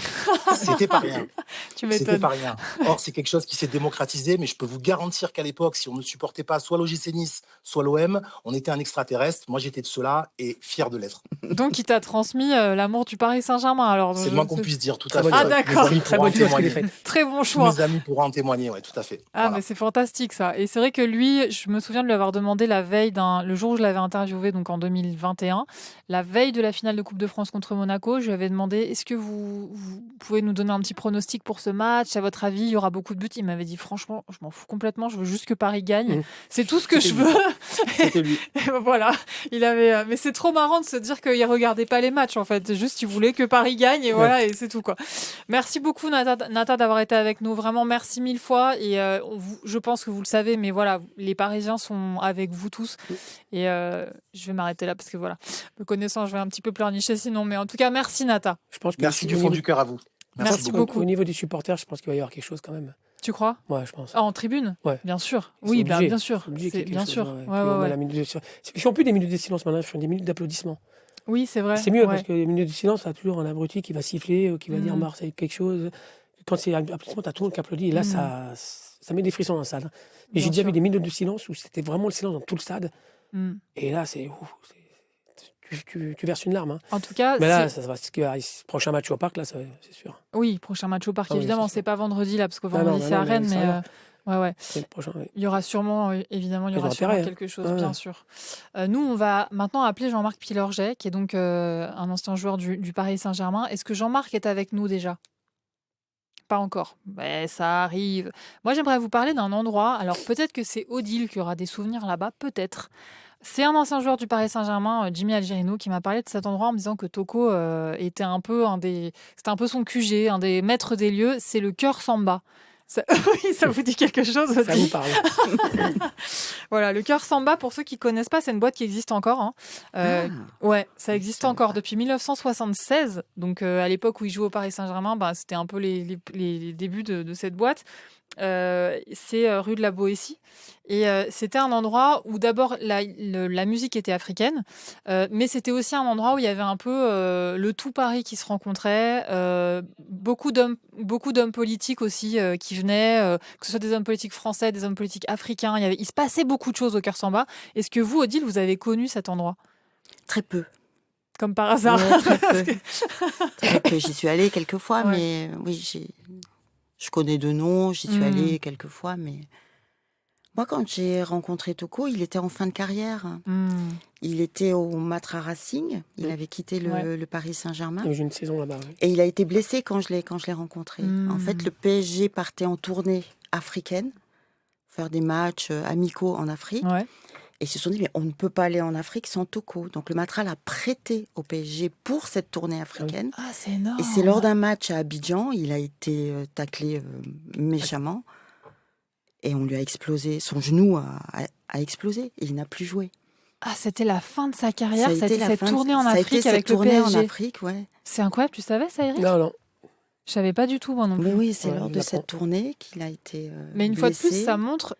c'était pas rien. Tu C'était m'étonnes. pas rien. Or, c'est quelque chose qui s'est démocratisé, mais je peux vous garantir qu'à l'époque, si on ne supportait pas soit l'OGC Nice, soit l'OM, on était un extraterrestre. Moi, j'étais de ceux-là et fier de l'être. Donc, il t'a transmis l'amour du Paris Saint-Germain, alors. C'est le moins qu'on puisse dire, tout Très à bonne fait. Ah, chose. Mes d'accord. amis Très pourront en bonne chose, ce qu'il est témoigner. fait. Très bon Tous choix. mes amis pourront en témoigner, ouais, tout à fait. Ah, Voilà. mais c'est fantastique ça. Et c'est vrai que lui, je me souviens de lui avoir demandé le jour où je l'avais interviewé, donc en 2021, la veille de la finale de Coupe de France contre Monaco, je lui avais demandé est-ce que vous pouvez nous donner un petit pronostic pour ce match? À votre avis, il y aura beaucoup de buts? Il m'avait dit franchement, je m'en fous complètement, je veux juste que Paris gagne. Mmh. C'est tout ce que C'était je lui. veux. C'était lui. Et voilà, mais c'est trop marrant de se dire qu'il regardait pas les matchs en fait, juste il voulait que Paris gagne et Ouais. voilà et c'est tout quoi. Merci beaucoup Nata d'avoir été avec nous, vraiment merci mille fois et je pense que vous le savez mais voilà, les Parisiens sont avec vous tous et je vais m'arrêter là parce que voilà, me connaissant je vais un petit peu pleurnicher sinon mais en tout cas merci Nata. Je pense que Merci du au fond niveau, du cœur à vous. Merci Merci beaucoup. beaucoup. au niveau des supporters, je pense qu'il va y avoir quelque chose quand même. Tu crois? Ouais, je pense. Ah, en tribune? Ouais. Bien sûr. C'est Oui, obligé. bien sûr. C'est obligé qu'il y ait quelque Bien chose, sûr. ouais. Ouais, Puis ouais, on met ouais. la minute de silence. Ils font plus des minutes de silence maintenant, ils font des minutes d'applaudissements. Oui, c'est vrai. C'est mieux ouais. parce que les minutes de silence, t'as toujours un abruti qui va siffler, qui va dire Mm. Marseille quelque chose. Quand c'est un applaudissement, t'as tout le monde qui applaudit. Et là, ça met des frissons dans la salle. Mais j'ai Bien déjà sûr. vu des minutes de silence où c'était vraiment le silence dans tout le stade. Mm. Et là, tu verses une larme. En tout cas, Mais là, ça va. Prochain match au parc, là, c'est sûr. oui, prochain match au parc, Ah oui, évidemment. c'est C'est pas vendredi, là, parce que Ah non, vendredi, bah c'est non, à mais Rennes, mais extérieur. ouais. C'est le prochain, oui. Il y aura sûrement, évidemment, il y Ils aura ont sûrement intérêt, hein. quelque chose, Ouais, bien ouais. sûr. Nous, on va maintenant appeler Jean-Marc Pilorget, qui est donc un ancien joueur du Paris Saint-Germain. Est-ce que Jean-Marc est avec nous déjà? Pas encore. Mais ça arrive. Moi, j'aimerais vous parler d'un endroit. Alors, peut-être que c'est Odile qui aura des souvenirs là-bas, peut-être. C'est un ancien joueur du Paris Saint-Germain, Jimmy Algerino, qui m'a parlé de cet endroit en me disant que Toko était un peu c'était un peu son QG, un des maîtres des lieux. C'est le Cœur Samba. Oui, ça vous dit quelque chose, Ça vous Odile? parle. Voilà, le Cœur Samba, pour ceux qui ne connaissent pas, c'est une boîte qui existe encore. Hein. Ouais, ça existe savais encore pas. depuis 1976. Donc, à l'époque où il jouait au Paris Saint-Germain, c'était un peu les débuts de cette boîte. C'est rue de la Boétie. Et c'était un endroit où d'abord la musique était africaine, mais c'était aussi un endroit où il y avait un peu le tout Paris qui se rencontrait, beaucoup d'hommes politiques aussi qui venaient, que ce soit des hommes politiques français, des hommes politiques africains. Il se passait beaucoup de choses au Cœur Samba. Est-ce que vous, Odile, vous avez connu cet endroit? Très peu. Comme par hasard. Ouais, très Parce peu. que- Très peu. J'y suis allée quelques fois, Ouais. mais oui, Je connais de nom, j'y suis Mmh. allée quelques fois, mais moi, quand j'ai rencontré Toko, il était en fin de carrière. Mmh. Il était au Matra Racing. Il Mm. avait quitté Ouais. le Paris Saint-Germain. Il y a eu une saison là-bas. Ouais. Et il a été blessé quand je l'ai rencontré. En fait, Mmh. le PSG partait en tournée africaine, faire des matchs amicaux en Afrique. Ouais. Et ils se sont dit, mais on ne peut pas aller en Afrique sans Toko. Donc le Matra l'a prêté au PSG pour cette tournée africaine. Ah, c'est énorme. Et c'est lors d'un match à Abidjan, il a été taclé méchamment. Et on lui a explosé, son genou a explosé. Et il n'a plus joué. Ah, c'était la fin de sa carrière, ça a été cette tournée en ça a été Afrique cette avec le tournée en PSG. Afrique, ouais. C'est incroyable, tu savais ça, Eric? Non. Je savais pas du tout, moi non Mais plus. oui, c'est Ouais, lors je de l'apprends. cette tournée qu'il a été Mais une fois de plus, blessé. ça montre,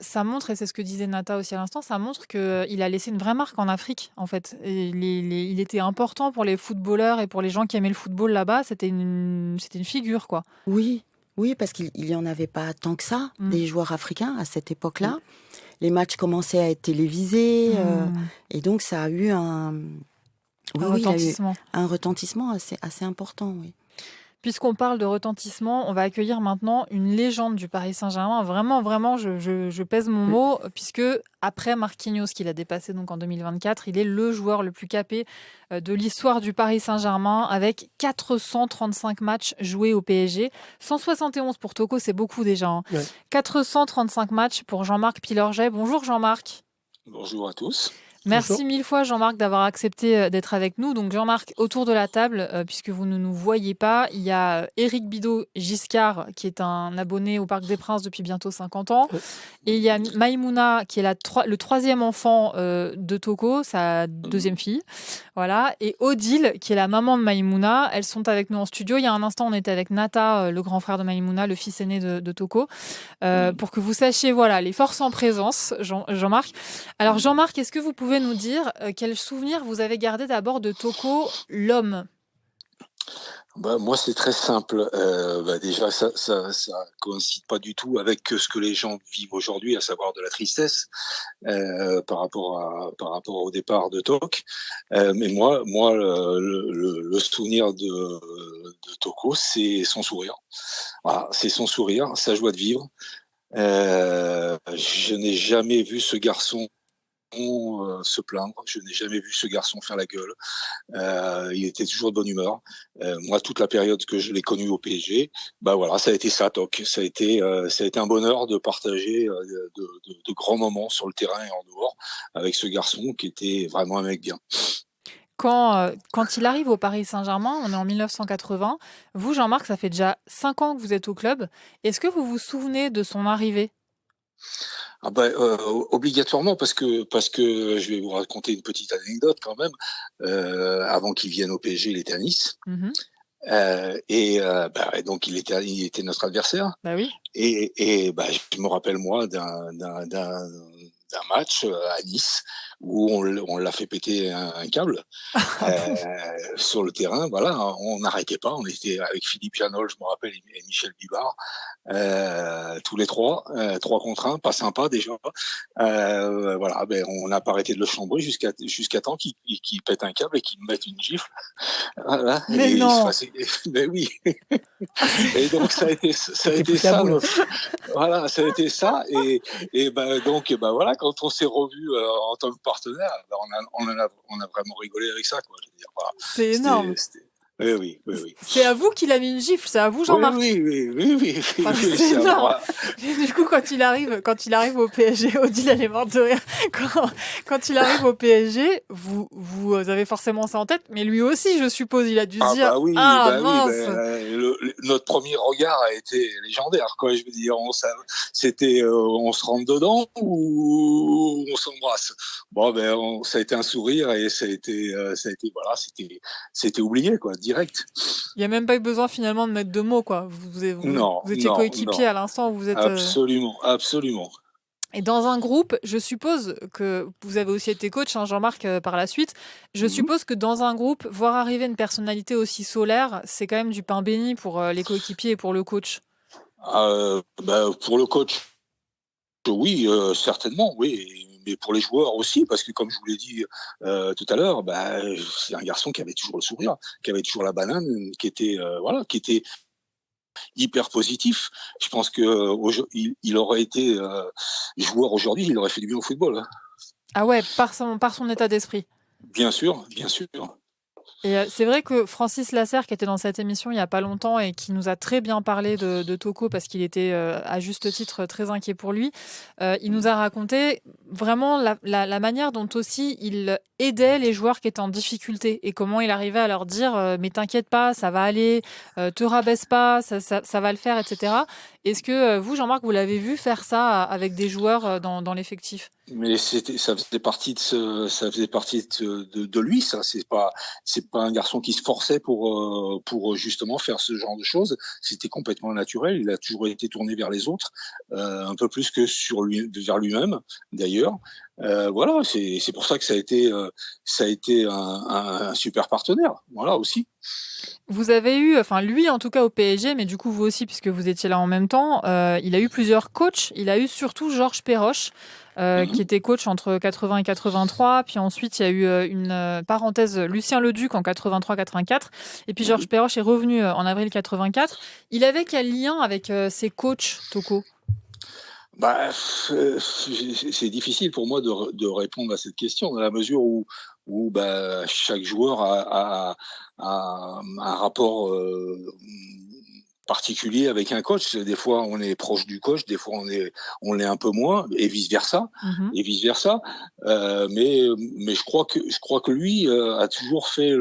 et c'est ce que disait Nata aussi à l'instant, ça montre qu'il a laissé une vraie marque en Afrique, en fait. Et il était important pour les footballeurs et pour les gens qui aimaient le football là-bas. C'était une figure, quoi. Oui, parce qu'il n'y en avait pas tant que ça, Mm. des joueurs africains à cette époque-là. Les matchs commençaient à être télévisés, et donc ça a eu un retentissement. un retentissement assez important, oui. Puisqu'on parle de retentissement, on va accueillir maintenant une légende du Paris Saint-Germain. Vraiment, vraiment, je pèse mon mot, puisque après Marquinhos, qu'il a dépassé donc en 2024, il est le joueur le plus capé de l'histoire du Paris Saint-Germain, avec 435 matchs joués au PSG. 171 pour Toko, c'est beaucoup déjà. Hein. Ouais. 435 matchs pour Jean-Marc Pilorget. Bonjour Jean-Marc. Bonjour à tous. Merci Bonjour. mille fois Jean-Marc d'avoir accepté d'être avec nous. Donc Jean-Marc, autour de la table, puisque vous ne nous voyez pas, il y a Éric Bidot-Giscard, qui est un abonné au Parc des Princes depuis bientôt 50 ans. Et il y a Maïmouna, qui est le troisième enfant de Toko, sa deuxième fille. Voilà. Et Odile, qui est la maman de Maïmouna. Elles sont avec nous en studio. Il y a un instant, on était avec Nata, le grand frère de Maïmouna, le fils aîné de Toko, pour que vous sachiez, voilà, les forces en présence, Jean-Marc. Alors Jean-Marc, est-ce que vous pouvez nous dire quel souvenir vous avez gardé d'abord de Toko, l'homme? Moi, c'est très simple. Déjà, ça coïncide pas du tout avec ce que les gens vivent aujourd'hui, à savoir de la tristesse par rapport au départ de Tok. Mais moi, le souvenir de Toko, c'est son sourire. Voilà, c'est son sourire, sa joie de vivre. Je n'ai jamais vu ce garçon se plaindre. Je n'ai jamais vu ce garçon faire la gueule. Il était toujours de bonne humeur. Moi, toute la période que je l'ai connu au PSG, voilà, ça a été ça, Toc. Ça a été un bonheur de partager de grands moments sur le terrain et en dehors avec ce garçon qui était vraiment un mec bien. Quand il arrive au Paris Saint-Germain, on est en 1980. Vous, Jean-Marc, ça fait déjà 5 ans que vous êtes au club. Est-ce que vous vous souvenez de son arrivée? Obligatoirement parce que je vais vous raconter une petite anecdote quand même. Avant qu'il vienne au PSG, il était à Nice. Mmh. Et donc il était notre adversaire. Bah oui. Et je me rappelle moi d'un match à Nice où on l'a fait péter un câble sur le terrain. Voilà, on n'arrêtait pas. On était avec Philippe Janol, je me rappelle, et Michel Bibard, tous les trois, 3 contre 1, pas sympa déjà. Voilà, on n'a pas arrêté de le chambrer jusqu'à temps qu'il pète un câble et qu'il me mette une gifle. Voilà. Mais non. Mais oui. Et donc ça a été ça. Voilà, ça a été ça. Et voilà, quand on s'est revus en tant que partenaire, on a vraiment rigolé avec ça, quoi. Je veux dire, voilà. C'est énorme. Oui. C'est à vous qu'il a mis une gifle, c'est à vous, Jean-Marc. Oui. Enfin, c'est énorme. Mais du coup, quand il arrive au PSG, Odile, elle est morte de rire. Quand il arrive au PSG, vous avez forcément ça en tête, mais lui aussi, je suppose, il a dû se dire mince. Notre premier regard a été légendaire, quoi. Je veux dire, on se rentre dedans ou on s'embrasse. Ça a été un sourire et ça a été c'était oublié, quoi. Direct. Il n'y a même pas eu besoin finalement de mettre de mots, quoi. Vous étiez coéquipier à l'instant où vous êtes. Absolument. Et dans un groupe, je suppose que vous avez aussi été coach, hein, Jean-Marc, par la suite. Je suppose que dans un groupe, voir arriver une personnalité aussi solaire, c'est quand même du pain béni pour les coéquipiers et pour le coach. Pour le coach, oui, certainement, oui. Mais pour les joueurs aussi, parce que comme je vous l'ai dit tout à l'heure, c'est un garçon qui avait toujours le sourire, qui avait toujours la banane, qui était hyper positif. Je pense que il aurait été joueur aujourd'hui, il aurait fait du bien au football. Hein. Ah ouais, par son état d'esprit. Bien sûr, bien sûr. Et c'est vrai que Francis Lasserre, qui était dans cette émission il n'y a pas longtemps et qui nous a très bien parlé de Toko parce qu'il était à juste titre très inquiet pour lui, il nous a raconté vraiment la manière dont aussi il aidait les joueurs qui étaient en difficulté et comment il arrivait à leur dire mais t'inquiète pas, ça va aller, te rabaisse pas, ça va le faire, etc. Est-ce que vous, Jean-Marc, vous l'avez vu faire ça avec des joueurs dans l'effectif? Mais ça faisait partie de lui, ça. C'est pas un garçon qui se forçait pour justement faire ce genre de choses. C'était complètement naturel. Il a toujours été tourné vers les autres, un peu plus que vers lui-même, d'ailleurs. Voilà, c'est pour ça que ça a été un super partenaire. Voilà aussi. Vous avez eu, enfin lui en tout cas au PSG, mais du coup vous aussi puisque vous étiez là en même temps, il a eu plusieurs coachs. Il a eu surtout Georges Perroche, qui était coach entre 80 et 83. Puis ensuite il y a eu une parenthèse Lucien Leduc en 83-84. Et puis Georges Perroche est revenu en avril 84. Il avait quel lien avec ses coachs, Toko? Bah, c'est difficile pour moi de répondre à cette question dans la mesure où bah, chaque joueur a un rapport particulier avec un coach. Des fois, on est proche du coach, des fois, on l'est un peu moins, et vice versa, et vice versa. Mais je crois que lui a toujours fait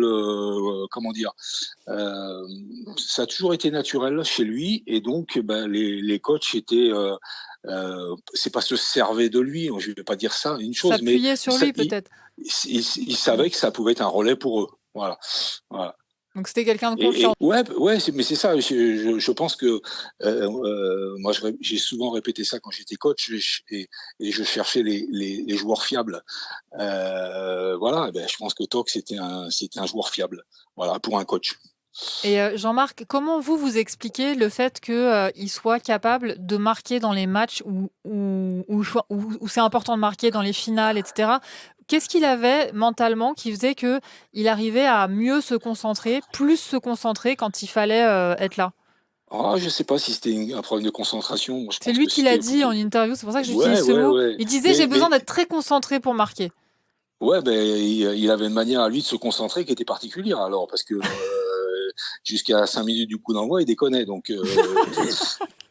comment dire, ça a toujours été naturel chez lui, et donc, ben, les coachs étaient c'est pas se servaient de lui, je vais pas dire ça, une chose, mais S'appuyer sur lui peut-être. il savait que ça pouvait être un relais pour eux. Voilà. Donc c'était quelqu'un de confiant. Ouais, mais c'est ça. Je pense que moi, j'ai souvent répété ça quand j'étais coach, et je cherchais les joueurs fiables. Voilà, ben, je pense que Toc c'était un joueur fiable. Voilà, pour un coach. Et Jean-Marc, comment vous expliquez le fait qu'il soit capable de marquer dans les matchs où c'est important de marquer dans les finales, etc. Qu'est-ce qu'il avait mentalement qui faisait qu'il arrivait à mieux se concentrer, plus se concentrer quand il fallait être là? Je sais pas si c'était un problème de concentration. Moi, je C'est pense lui que qui l'a c'était dit en plutôt... interview, c'est pour ça que j'utilise ce mot. Il disait j'ai besoin d'être très concentré pour marquer. Ouais, ben il avait une manière à lui de se concentrer qui était particulière alors, parce que jusqu'à 5 minutes du coup d'envoi, il déconnait. Donc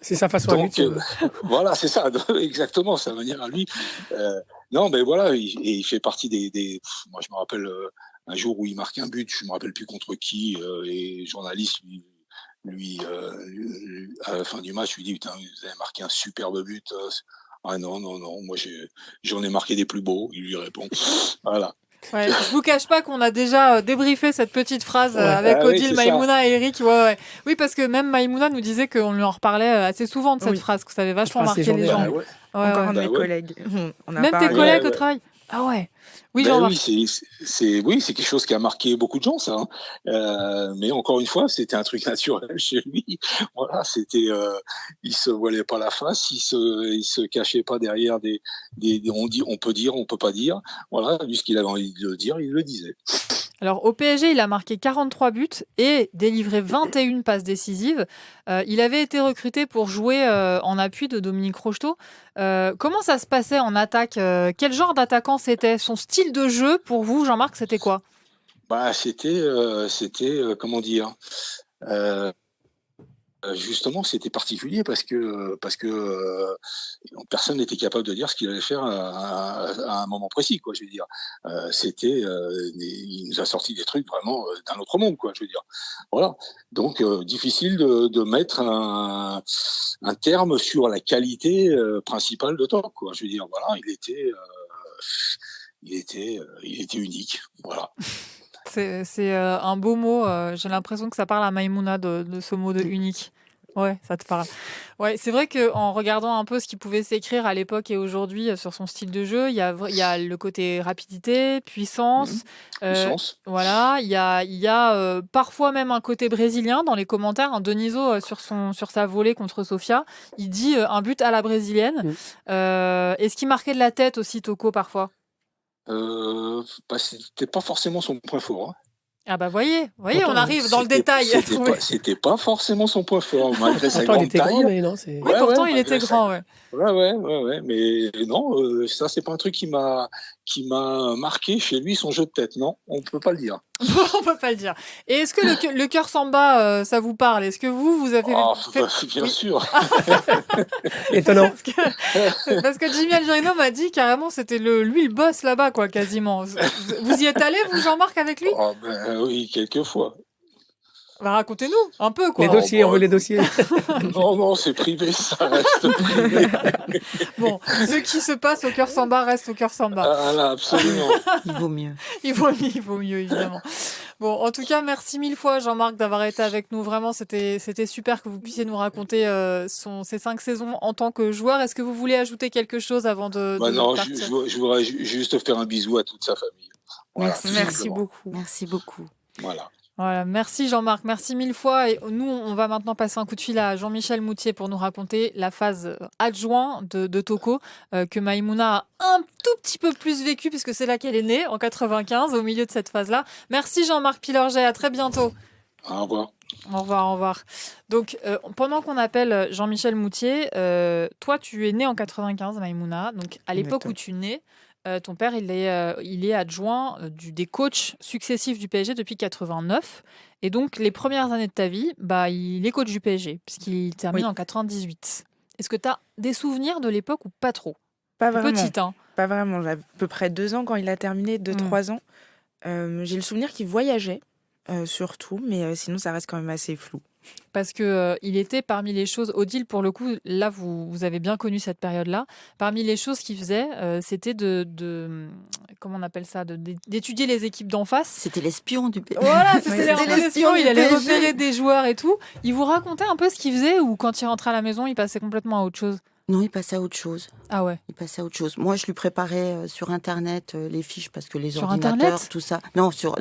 c'est sa façon à lui. Voilà, c'est ça, exactement, sa manière à lui. Non, mais voilà, il fait partie moi, je me rappelle un jour où il marque un but, je me rappelle plus contre qui, et le journaliste lui à la fin du match lui dit putain, vous avez marqué un superbe but. Ah non, moi j'en ai marqué des plus beaux, il lui répond. Voilà. Ouais, je vous cache pas qu'on a déjà débriefé cette petite phrase avec Odile, Maïmouna et Eric. Ouais. Oui, parce que même Maïmouna nous disait qu'on lui en reparlait assez souvent de cette phrase, que ça avait vachement marqué les gens. Encore un de mes collègues. Même tes collègues au travail. Ah ouais. Oui, c'est quelque chose qui a marqué beaucoup de gens, ça. Hein. Mais encore une fois, c'était un truc naturel chez lui. Voilà, il se voilait pas la face, il se cachait pas derrière on peut dire, on peut pas dire. Voilà, lui, ce qu'il avait envie de dire, il le disait. Alors, au PSG, il a marqué 43 buts et délivré 21 passes décisives. Il avait été recruté pour jouer en appui de Dominique Rocheteau. Comment ça se passait en attaque? Quel genre d'attaquant c'était? Son style de jeu, pour vous, Jean-Marc, c'était quoi? Bah, c'était comment dire, justement, c'était particulier parce que personne n'était capable de dire ce qu'il allait faire à un moment précis, quoi. Je veux dire, il nous a sorti des trucs vraiment d'un autre monde, quoi. Je veux dire, voilà. Donc difficile de mettre un terme sur la qualité principale de Toc, quoi. Je veux dire, voilà, il était unique, voilà. C'est un beau mot. J'ai l'impression que ça parle à Maïmouna de ce mot de unique. Ouais, ça te parle. Ouais, c'est vrai qu'en regardant un peu ce qui pouvait s'écrire à l'époque et aujourd'hui sur son style de jeu, il y a le côté rapidité, puissance. Voilà, il y a parfois même un côté brésilien dans les commentaires. Deniso, sur sa volée contre Sofia, il dit un but à la brésilienne. Est-ce qu'il marquait de la tête aussi, Toko, parfois? C'était pas forcément son point fort. Hein. Ah bah voyez, Pourtant, on arrive dans le C'était détail à c'était trouver. pas c'était pas forcément son point fort, malgré sa Pourtant, il grande était grand, taille. mais non, c'est. Oui, pourtant, il Malgré était sa grand, ouais. ouais, mais non, ça, c'est pas un truc qui m'a marqué chez lui, son jeu de tête, non, on peut pas le dire. On peut pas le dire. Et est-ce que le cœur samba, ça vous parle? Est-ce que vous avez Oh, fait... bien Oui. sûr. Étonnant. Parce que Jimmy Algerino m'a dit carrément c'était lui le boss là-bas, quoi, quasiment. Vous y êtes allé, vous, Jean-Marc, avec lui? Oh, ben oui, quelquefois. Bah, racontez-nous un peu, Les quoi. dossiers, on veut les dossiers. Non, c'est privé, ça reste privé. Bon, ce qui se passe au cœur samba reste au cœur samba. Ah là, absolument. Il vaut mieux. Il vaut mieux, évidemment. Bon, en tout cas, merci mille fois, Jean-Marc, d'avoir été avec nous. Vraiment, c'était super que vous puissiez nous raconter ces 5 saisons en tant que joueur. Est-ce que vous voulez ajouter quelque chose avant de Non, partir? je voudrais juste faire un bisou à toute sa famille. Voilà, Merci. tout Merci simplement. beaucoup. Merci beaucoup. Voilà. Voilà, merci Jean-Marc, merci mille fois. Et nous, on va maintenant passer un coup de fil à Jean-Michel Moutier pour nous raconter la phase adjoint de Toko, que Maïmouna a un tout petit peu plus vécu, puisque c'est là qu'elle est née, en 95, au milieu de cette phase-là. Merci Jean-Marc Pilorget, à très bientôt. Au revoir. Au revoir, au revoir. Donc, pendant qu'on appelle Jean-Michel Moutier, toi, tu es né en 95, Maïmouna. Donc, à l'époque où tu nais, ton père, il est adjoint des coachs successifs du PSG depuis 89. Et donc, les premières années de ta vie, bah, il est coach du PSG, puisqu'il termine Oui. en 98. Est-ce que tu as des souvenirs de l'époque ou pas trop? Pas T'es vraiment. petite, hein? Pas vraiment. J'avais à peu près 2 ans quand il a terminé, 2-3 ans. J'ai le souvenir qu'il voyageait, surtout, mais sinon, ça reste quand même assez flou. Parce que il était parmi les choses, Odile, pour le coup, là, vous avez bien connu cette période-là. Parmi les choses qu'il faisait, c'était comment on appelle ça, d'étudier les équipes d'en face. C'était l'espion du pays. Voilà, Ouais, c'était un peu l'espion l'espion, du il allait PSG. repérer des joueurs et tout. Il vous racontait un peu ce qu'il faisait ou quand il rentrait à la maison, il passait complètement à autre chose? Non, il passait à autre chose. Ah ouais. Il passait à autre chose. Moi, je lui préparais sur Internet les fiches parce que les Sur ordinateurs, Internet tout ça. Non, sur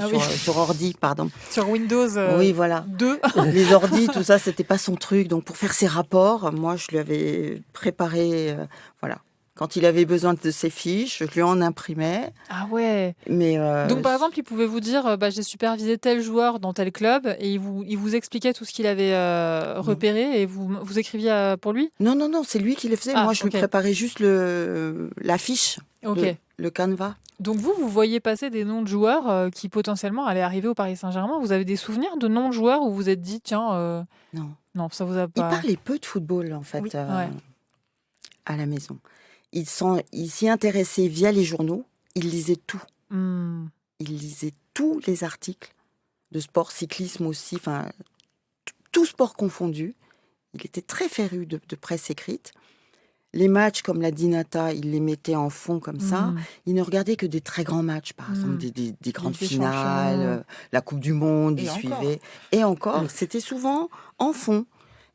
ordi, pardon. Sur Windows Oui, voilà. 2. Les ordis, tout ça, c'était pas son truc. Donc, pour faire ses rapports, moi, je lui avais préparé, voilà. Quand il avait besoin de ses fiches, je lui en imprimais. Ah ouais. Mais Donc par exemple, il pouvait vous dire j'ai supervisé tel joueur dans tel club et il vous expliquait tout ce qu'il avait repéré et vous écriviez pour lui? non, c'est lui qui le faisait. Ah, Moi, je ok. lui préparais juste la fiche, Ok. le canevas. Donc vous voyez passer des noms de joueurs qui potentiellement allaient arriver au Paris Saint-Germain. Vous avez des souvenirs de noms de joueurs où vous vous êtes dit tiens Non. ça vous a Il pas... parlait peu de football, en fait, Oui, ouais. à la maison. Il s'y intéressait via les journaux. Il lisait tout. Hmm. Il lisait tous les articles de sport, cyclisme aussi, enfin, tout sport confondu. Il était très féru de presse écrite. Les matchs, comme l'a dit Nata, il les mettait en fond comme ça. Hmm. Il ne regardait que des très grands matchs, par exemple, des grandes Ligue des finales, Champions. la Coupe du Monde, Et il encore. suivait. Et encore, c'était souvent en fond.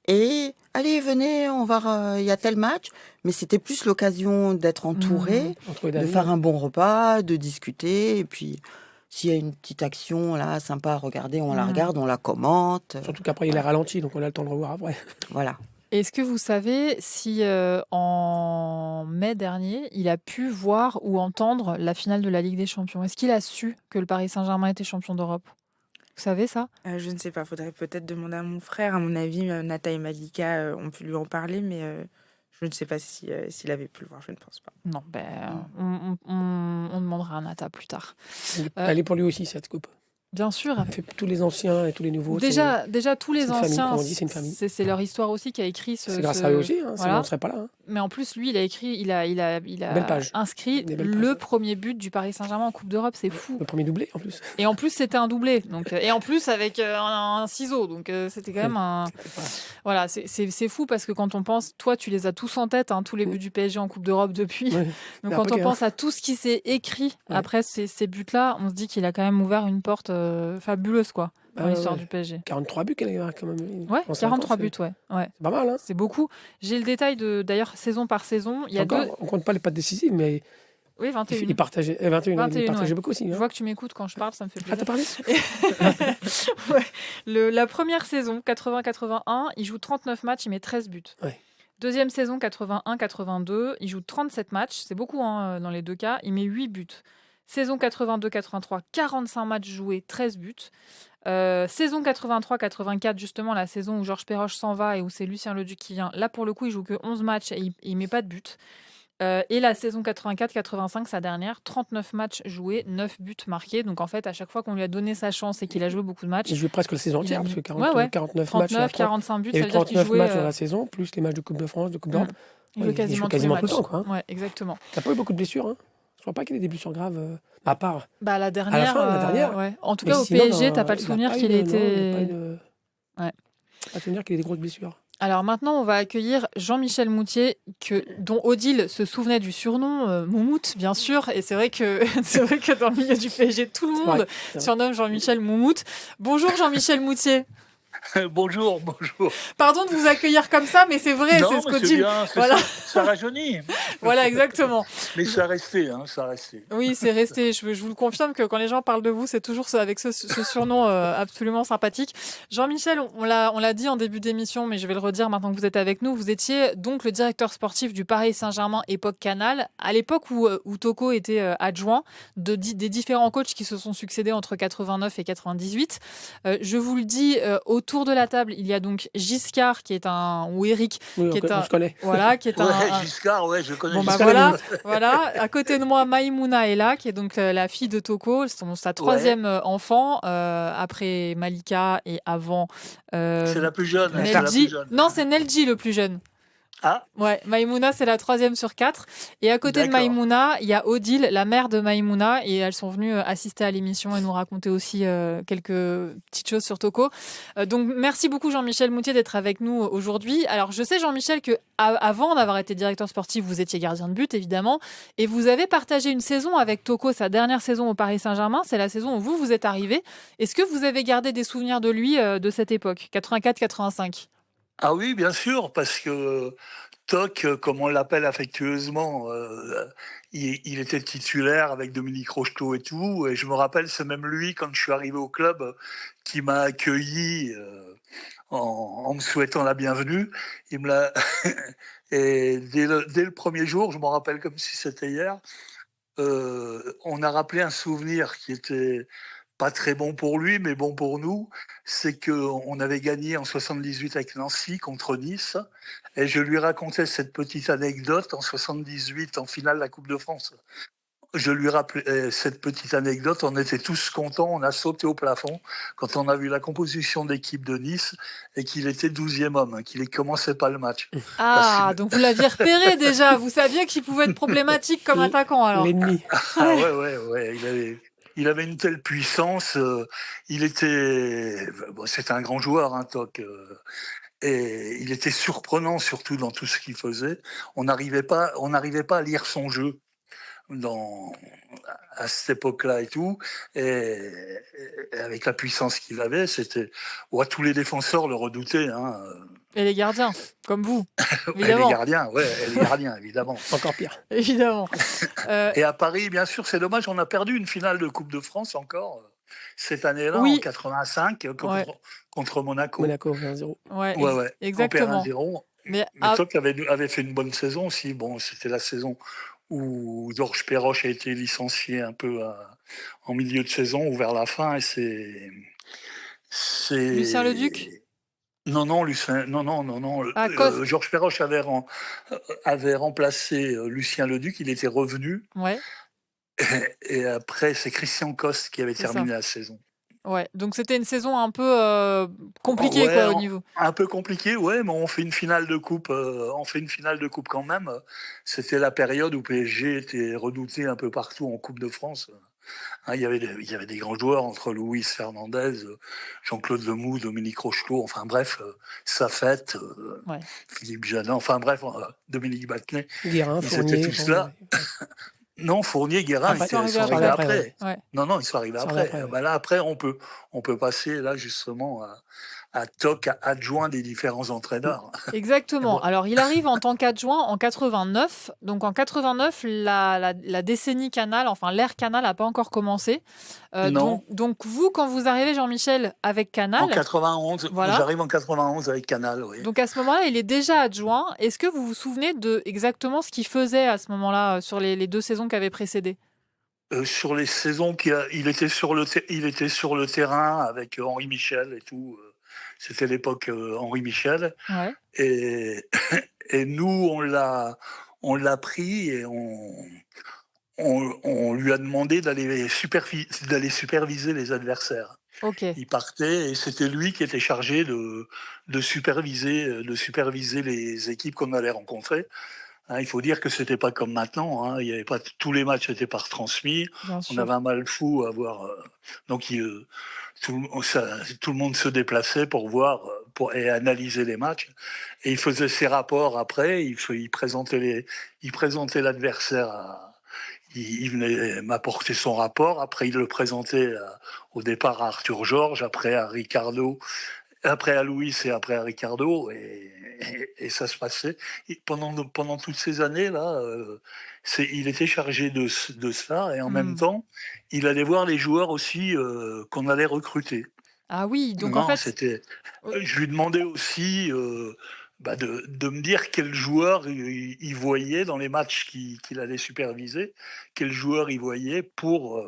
Et allez, venez, il y a tel match. Mais c'était plus l'occasion d'être entouré, Entre de d'amis. faire un bon repas, de discuter. Et puis, s'il y a une petite action là, sympa à regarder, on la regarde, on la commente. Surtout qu'après, il est ralenti, donc on a le temps de revoir après. Voilà. Est-ce que vous savez si en mai dernier, il a pu voir ou entendre la finale de la Ligue des Champions? Est-ce qu'il a su que le Paris Saint-Germain était champion d'Europe? Vous savez ça? Je ne sais pas, faudrait peut-être demander à mon frère. À mon avis, Nata et Malika ont pu lui en parler, mais je ne sais pas s'il avait pu le voir, je ne pense pas. Non, on demandera à Nata plus tard. Elle est pour lui aussi, cette coupe. Bien sûr. Elle fait tous les anciens et tous les nouveaux. Déjà, tous les c'est une famille, anciens, comme on dit, c'est une famille. c'est leur histoire aussi qui a écrit ce. C'est grâce à eux aussi, hein, sinon voilà. on ne serait pas là. Hein. Mais en plus, lui, il a écrit, il a Belle page. inscrit Des belles le pages. premier but du Paris Saint-Germain en Coupe d'Europe. C'est fou. Le premier doublé, en plus. Et en plus, c'était un doublé. Donc, et en plus, avec un ciseau. Donc, c'était quand même un. Voilà, c'est fou parce que quand on pense, toi, tu les as tous en tête, hein, tous les buts du PSG en Coupe d'Europe depuis. Ouais. Donc, Mais quand après, on pense à tout ce qui s'est écrit après ces buts-là, on se dit qu'il a quand même ouvert une porte fabuleuse, quoi, dans l'histoire du PSG. 43 buts qu'elle a quand même. Ouais, en 5 ans, 43 c'est- buts, ouais. C'est pas mal, hein. C'est beaucoup. J'ai le détail d'ailleurs, saison par saison. Il y a Encore, deux. on compte pas les pattes décisives, mais Oui, 21. il partageait, 21, il 21, partageait ouais. beaucoup aussi. Je Hein. vois que tu m'écoutes quand je parle, ça me fait Ah, t'as plaisir. parlé Ouais. La première saison, 80-81, il joue 39 matchs, il met 13 buts. Ouais. Deuxième saison, 81-82, il joue 37 matchs. C'est beaucoup hein, dans les deux cas. Il met 8 buts. Saison 82-83, 45 matchs joués, 13 buts. Saison 83-84, justement, la saison où Georges Perroche s'en va et où c'est Lucien Leduc qui vient. Là, pour le coup, il joue que 11 matchs et il met pas de but. Et la saison 84-85, sa dernière, 39 matchs joués, 9 buts marqués. Donc en fait, à chaque fois qu'on lui a donné sa chance et qu'il a joué beaucoup de matchs, Il jouait presque la saison il a entière, parce mis- que 40, ouais. 49 matchs. 39, 45 buts, Il y ça a veut eu dire qu'il 39 jouait. matchs dans la saison, plus les matchs de Coupe de France, de Coupe d'Europe. Il Ouais, joue il quasiment, joue quasiment tous les tout le matchs. temps, quoi. Ouais, exactement. T'as pas eu beaucoup de blessures, hein. Je crois pas qu'il ait des blessures graves, à part. Bah, la dernière, la dernière. ouais. En tout Mais cas, au sinon, PSG, t'as pas le il a souvenir pas eu qu'il de- ait non, il a pas eu été. de- Ouais. pas souvenir qu'il ait des grosses blessures. Alors maintenant, on va accueillir Jean-Michel Moutier, dont Odile se souvenait du surnom Moumout, bien sûr. Et c'est vrai que c'est vrai que dans le milieu du PSG, tout le C'est monde vrai. surnomme Jean-Michel Moumout. Bonjour Jean-Michel Moutier. Bonjour. Pardon de vous accueillir comme ça, mais c'est vrai, c'est Non, ce mais c'est qu'Odile. bien, Voilà. ça rajeunit. Voilà, exactement. Mais ça restait, ça restait. Oui, c'est resté. Je vous le confirme que quand les gens parlent de vous, c'est toujours avec ce surnom absolument sympathique. Jean-Michel, on l'a dit en début d'émission, mais je vais le redire maintenant que vous êtes avec nous. Vous étiez donc le directeur sportif du Paris Saint-Germain époque Canal, à l'époque où Toko était adjoint des différents coachs qui se sont succédés entre 89 et 98. Je vous le dis, autour de la table, il y a donc Giscard ou Eric, Oui, qui est on se connaît. voilà, qui est un Giscard, ouais, je connais Bon bah Giscard. voilà. À côté de moi, Maïmouna est là, qui est donc la fille de Toko, sa troisième enfant, après Malika et avant C'est la plus jeune. Nelji. Non, c'est Nelji le plus jeune. Ah, Ouais, Maïmouna, c'est la 3e sur 4. Et à côté de D'accord. Maïmouna, il y a Odile, la mère de Maïmouna, et elles sont venues assister à l'émission et nous raconter aussi quelques petites choses sur Toko. Donc, merci beaucoup Jean-Michel Moutier d'être avec nous aujourd'hui. Alors, je sais Jean-Michel que avant d'avoir été directeur sportif, vous étiez gardien de but, évidemment, et vous avez partagé une saison avec Toko, sa dernière saison au Paris Saint-Germain. C'est la saison où vous êtes arrivé. Est-ce que vous avez gardé des souvenirs de lui de cette époque, 84-85 ? Ah oui, bien sûr, parce que Toc, comme on l'appelle affectueusement, il était titulaire avec Dominique Rocheteau et tout. Et je me rappelle, c'est même lui, quand je suis arrivé au club, qui m'a accueilli en me souhaitant la bienvenue. Il me l'a et dès le premier jour, je m'en rappelle comme si c'était hier, on a rappelé un souvenir qui était pas très bon pour lui, mais bon pour nous, c'est qu'on avait gagné en 78 avec Nancy contre Nice, et je lui racontais cette petite anecdote en 78 en finale de la Coupe de France. Je lui rappelais cette petite anecdote, on était tous contents, on a sauté au plafond quand on a vu la composition d'équipe de Nice et qu'il était 12e homme, qu'il ne commençait pas le match. Ah, donc vous l'aviez repéré déjà, vous saviez qu'il pouvait être problématique comme attaquant alors. L'ennemi. Ah ouais, il avait une telle puissance, c'était un grand joueur, Toc, et il était surprenant surtout dans tout ce qu'il faisait. On n'arrivait pas à lire son jeu à cette époque-là et tout, et avec la puissance qu'il avait, tous les défenseurs le redoutaient. Et les gardiens, comme vous, Et évidemment. les gardiens, évidemment. Encore pire. Évidemment. Et à Paris, bien sûr, c'est dommage, on a perdu une finale de Coupe de France encore cette année-là, Oui. en 85, contre Monaco. Monaco 1-0. Ouais. Exactement. On perd 1-0. Mais Toc avait fait une bonne saison aussi. Bon, c'était la saison où Georges Perroche a été licencié un peu en milieu de saison ou vers la fin. Et c'est Lucien Leduc ? Non, non. Coste. Georges Perroche avait remplacé Lucien Leduc. Il était revenu. Ouais. Et après, c'est Christian Coste qui avait C'est terminé ça. la saison. Ouais, donc c'était une saison un peu compliquée au niveau. Un peu compliqué, ouais, mais on fait une finale de coupe quand même. C'était la période où PSG était redouté un peu partout en Coupe de France. Il y avait des grands joueurs entre Luis Fernandez, Jean-Claude Lemoux, Dominique Rocheteau, enfin bref, Safette, Philippe Janin, enfin bref, Dominique Battenet. Guérin, Ils Fournier. étaient tous là. Non, Fournier, Guérin, Ils sont arrivés après. Ouais. Non, ils sont arrivés après. Là, après, on peut passer là justement à Toc, adjoint des différents entraîneurs. Exactement. Alors, il arrive en tant qu'adjoint en 89. Donc, en 89, la décennie Canal, enfin l'ère Canal n'a pas encore commencé. Non. Donc, vous, quand vous arrivez, Jean-Michel, avec Canal... En 91, voilà. J'arrive en 91 avec Canal, oui. Donc, à ce moment-là, il est déjà adjoint. Est-ce que vous vous souvenez de exactement ce qu'il faisait à ce moment-là sur les 2 saisons qui avaient précédé ? Sur les saisons il était sur le terrain avec Henri Michel et tout. C'était l'époque Henri Michel. Ouais. Et, et nous, on l'a pris et on lui a demandé d'aller superviser les adversaires. OK. Il partait et c'était lui qui était chargé de superviser les équipes qu'on allait rencontrer. Hein, il faut dire que c'était pas comme maintenant. Hein, il y avait pas tous les matchs n'étaient pas retransmis. Bien On sûr. avait un mal fou à voir. Donc tout le monde se déplaçait pour voir et analyser les matchs. Et il faisait ses rapports après. Il présentait l'adversaire. Il venait m'apporter son rapport. Après, il le présentait au départ à Arthur Georges, après à Ricardo, après à Louis et après à Ricardo, et ça se passait. Et pendant toutes ces années-là, il était chargé de ça, et en même Mmh. temps, il allait voir les joueurs aussi qu'on allait recruter. Ah oui, donc en Non, fait je lui demandais aussi de me dire quel joueur il voyait dans les matchs qu'il allait superviser, quel joueur il voyait pour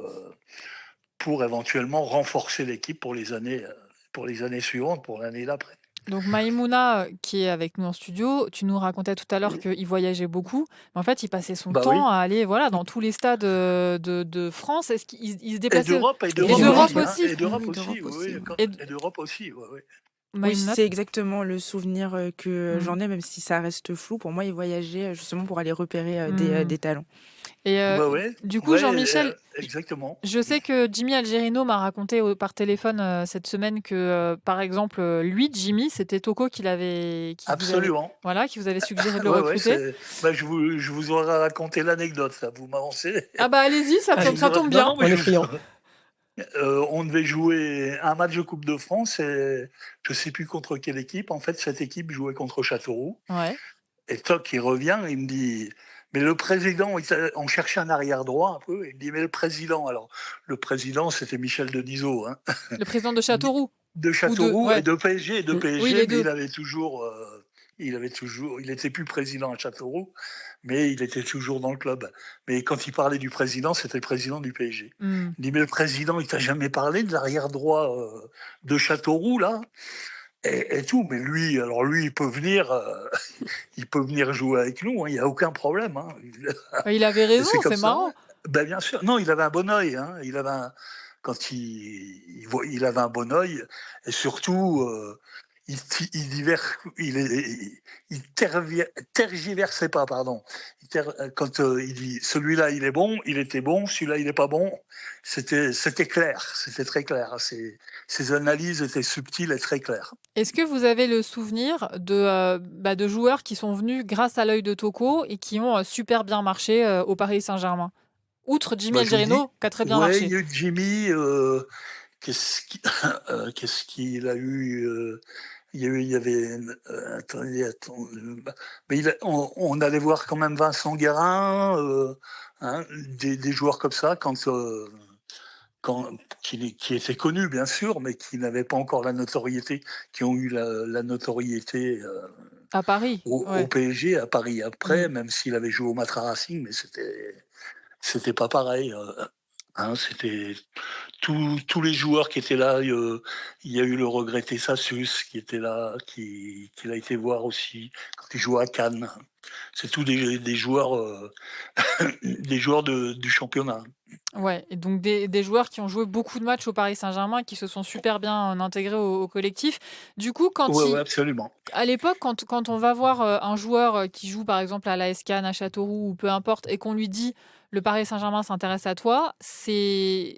éventuellement renforcer l'équipe pour les années suivantes, pour l'année d'après. donc Maïmouna, qui est avec nous en studio, tu nous racontais tout à l'heure qu'il voyageait beaucoup, mais en fait, il passait son Bah temps oui, à aller, voilà, dans tous les stades, de France. Est-ce qu'il se et déplaçait d'Europe, et et d'Europe d'Europe aussi, d'Europe. hein, aussi? et Ah d'Europe oui, aussi, d'Europe oui, aussi, oui, oui. Et et d'Europe aussi, ouais, ouais. Oui, Maïmouna? c'est exactement le souvenir que Mmh. j'en ai, même si ça reste flou. Pour moi, il voyageait justement pour aller repérer Mmh. des talents. Et Bah ouais, du coup, ouais, Jean-Michel, exactement. je sais que Jimmy Algerino m'a raconté par téléphone cette semaine que, par exemple, lui, Jimmy, c'était Toko Absolument. qui vous avait suggéré de le Ouais, ouais, recruter. je vous aurais raconté l'anecdote, ça, vous m'avancez. Ah bah allez-y, Je vous ça aurais, tombe non, bien. non, mais On est friand. on devait jouer un match de Coupe de France et je sais plus contre quelle équipe. En fait, cette équipe jouait contre Châteauroux. Ouais. Et Toc, il revient, il me dit, mais le président, on cherchait un arrière droit un peu, il me dit, mais le président, alors, le président, c'était Michel Denisot, hein, Le président de Châteauroux de ou de Châteauroux et ouais. de PSG, Oui, les mais deux. il était plus président à Châteauroux, mais il était toujours dans le club. Mais quand il parlait du président, c'était le président du PSG. Mmh. Il dit, mais le président, il t'a jamais parlé de l'arrière droit de Châteauroux, là? Et tout, mais lui, il peut venir jouer avec nous, hein, il n'y a aucun problème. Hein. Bah, il avait Et raison, c'est comme c'est ça. marrant. Ben, bien sûr. Non, il avait un bon œil. Hein. Quand il avait un bon œil, et surtout, il tergiversait pas, pardon. Quand il dit celui-là il est bon, il était bon, celui-là il n'est pas bon, c'était clair, c'était très clair. Ses analyses étaient subtiles et très claires. Est-ce que vous avez le souvenir de joueurs qui sont venus grâce à l'œil de Toko et qui ont super bien marché au Paris Saint-Germain? Outre Jimmy Bah, je vous dis, Algerino, qui a très bien ouais, il marché. y a eu Jimmy. Qu'est-ce qu'il a eu il y avait. Mais on allait voir quand même Vincent Guérin, hein, des joueurs comme ça, qui étaient connus, bien sûr, mais qui n'avaient pas encore la notoriété, qui ont eu la notoriété À Paris, au ouais. PSG, à Paris après, Mmh. même s'il avait joué au Matra Racing, mais c'était pas pareil. Hein, c'était tous les joueurs qui étaient là. Il y a eu le regretté Sassus qui était là, qui a été voir aussi quand il jouait à Cannes. C'est tous des joueurs, des joueurs du championnat. Ouais, et donc des joueurs qui ont joué beaucoup de matchs au Paris Saint-Germain, qui se sont super bien intégrés au collectif. Du coup, Ouais, ouais, absolument. à l'époque, quand on va voir un joueur qui joue par exemple à l'AS Cannes, à Châteauroux ou peu importe, et qu'on lui dit le Paris Saint-Germain s'intéresse à toi, c'est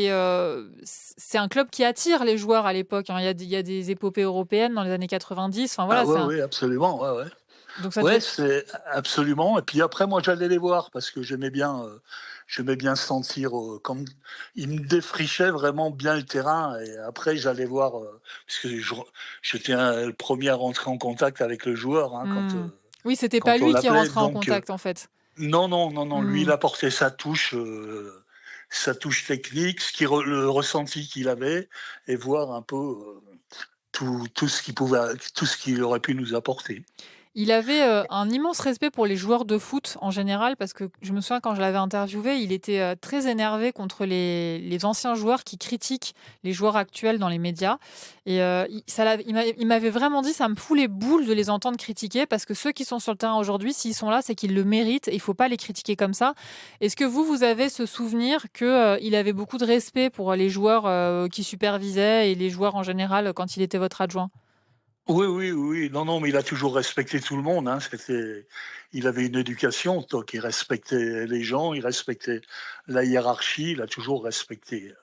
un club qui attire les joueurs à l'époque. Hein. Il y a des épopées européennes dans les années 90. Enfin Ah voilà, ouais, ouais, absolument, ouais, ouais. donc ça devait Ouais, être. c'est absolument. Et puis après, moi, j'allais les voir parce que j'aimais bien sentir comme ils me défrichaient vraiment bien le terrain. Et après, j'allais voir parce que j'étais le premier à rentrer en contact avec le joueur hein, Hmm. Oui, c'était pas quand on lui qui l'appelait. rentrait en Donc contact en fait. non, non, non, non. Lui, Hmm. il apportait sa touche technique, le ressenti qu'il avait, et voir un peu tout ce qu'il aurait pu nous apporter. Il avait un immense respect pour les joueurs de foot en général, parce que je me souviens quand je l'avais interviewé, il était très énervé contre les anciens joueurs qui critiquent les joueurs actuels dans les médias. Et il m'avait vraiment dit, ça me fout les boules de les entendre critiquer, parce que ceux qui sont sur le terrain aujourd'hui, s'ils sont là, c'est qu'ils le méritent, et il ne faut pas les critiquer comme ça. Est-ce que vous avez ce souvenir qu'il avait beaucoup de respect pour les joueurs qui supervisaient et les joueurs en général quand il était votre adjoint? Oui, oui, oui. Non, non, mais il a toujours respecté tout le monde. Hein. Il avait une éducation, donc il respectait les gens, il respectait la hiérarchie, il a toujours respecté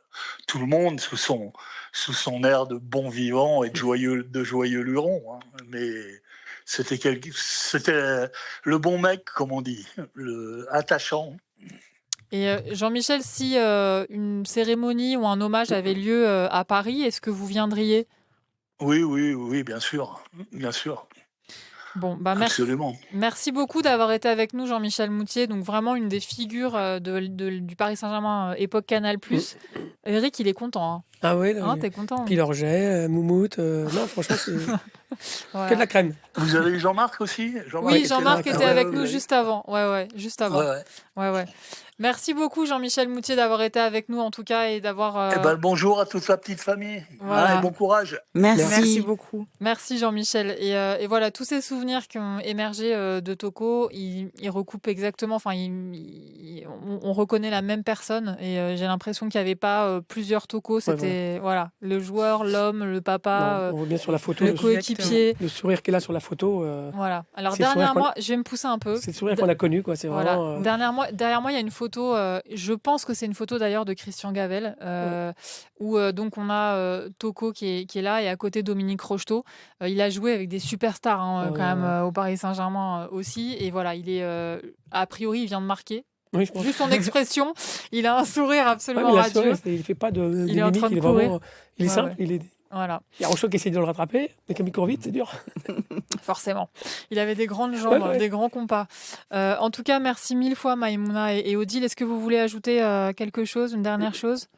tout le monde sous son air de bon vivant et de joyeux luron. Hein. Mais c'était le bon mec, comme on dit, attachant. Et Jean-Michel, si une cérémonie ou un hommage avait lieu à Paris, est-ce que vous viendriez? Oui, oui, oui, bien sûr, bien sûr, Bon, bah absolument. merci beaucoup d'avoir été avec nous, Jean-Michel Moutier. Donc vraiment une des figures du Paris Saint-Germain époque Canal+. Eric, il est content. Hein. Ah ouais, Hein, t'es content? Pilorget, Moumout. Non, franchement, c'est Voilà. que de la crème. Vous avez eu Jean-Marc aussi? Oui, Jean-Marc là, était avec nous juste avant. Ouais, juste avant. Ouais. Merci beaucoup, Jean-Michel Moutier, d'avoir été avec nous, en tout cas, et d'avoir... Eh ben, bonjour à toute la petite famille. Voilà. Hein, et bon courage. Merci beaucoup. Merci, Jean-Michel. Et voilà, tous ces souvenirs qui ont émergé de Toko, ils recoupent exactement... Enfin, on reconnaît la même personne. Et j'ai l'impression qu'il n'y avait pas plusieurs Toko. C'était voilà, le joueur, l'homme, le papa, on voit bien sur la photo le coéquipier. Le sourire qu'il a sur la photo. Voilà. Alors, c'est le sourire dernièrement, je vais me pousser un peu. C'est le sourire qu'on a connu, quoi. C'est Voilà. vraiment. Derrière moi, il y a une photo. Je pense que c'est une photo d'ailleurs de Christian Gavel, où donc on a Toko qui est là et à côté Dominique Rocheteau. Il a joué avec des superstars quand même au Paris Saint-Germain aussi. Et voilà, il est a priori, il vient de marquer. Oui, je pense. Juste son expression, il a un sourire absolument il radieux. il fait pas de Il est en train de il est courir. vraiment, il est simple, il est. Voilà. Il y a Rocheteau qui essaie de le rattraper, mais comme il court vite, c'est dur. Forcément. Il avait des grandes jambes, des grands compas. En tout cas, merci mille fois, Maïmouna et Odile. Est-ce que vous voulez ajouter quelque chose, une dernière chose?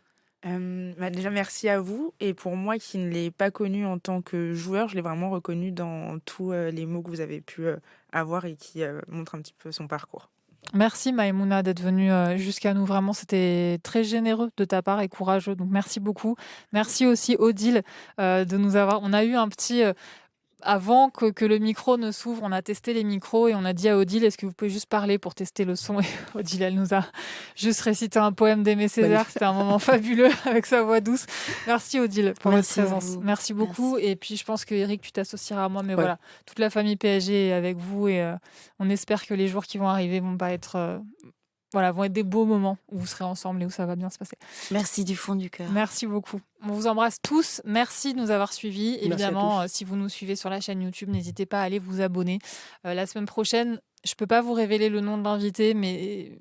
Déjà, merci à vous. Et pour moi qui ne l'ai pas connu en tant que joueur, je l'ai vraiment reconnu dans tous les mots que vous avez pu avoir et qui montrent un petit peu son parcours. Merci Maïmouna d'être venue jusqu'à nous. Vraiment, c'était très généreux de ta part et courageux. Donc, merci beaucoup. Merci aussi Odile de nous avoir... On a eu un petit... Avant que le micro ne s'ouvre, on a testé les micros et on a dit à Odile, est-ce que vous pouvez juste parler pour tester le son? Et Odile, elle nous a juste récité un poème d'Aimé Césaire. C'était un moment fabuleux avec sa voix douce. Merci Odile pour votre présence. Merci beaucoup. Merci. Et puis, je pense que Eric, tu t'associeras à moi. Mais voilà, toute la famille PSG est avec vous et on espère que les jours qui vont arriver vont pas être... vont être des beaux moments où vous serez ensemble et où ça va bien se passer. Merci du fond du cœur. Merci beaucoup. On vous embrasse tous. Merci de nous avoir suivis. Évidemment, si vous nous suivez sur la chaîne YouTube, n'hésitez pas à aller vous abonner. La semaine prochaine, je ne peux pas vous révéler le nom de l'invité, mais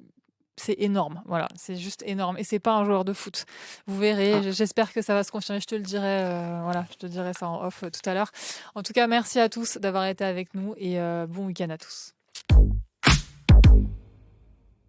c'est énorme. Voilà, c'est juste énorme. Et c'est pas un joueur de foot. Vous verrez. J'espère que ça va se confirmer. Je te le dirai. Je te dirai ça en off tout à l'heure. En tout cas, merci à tous d'avoir été avec nous et bon week-end à tous.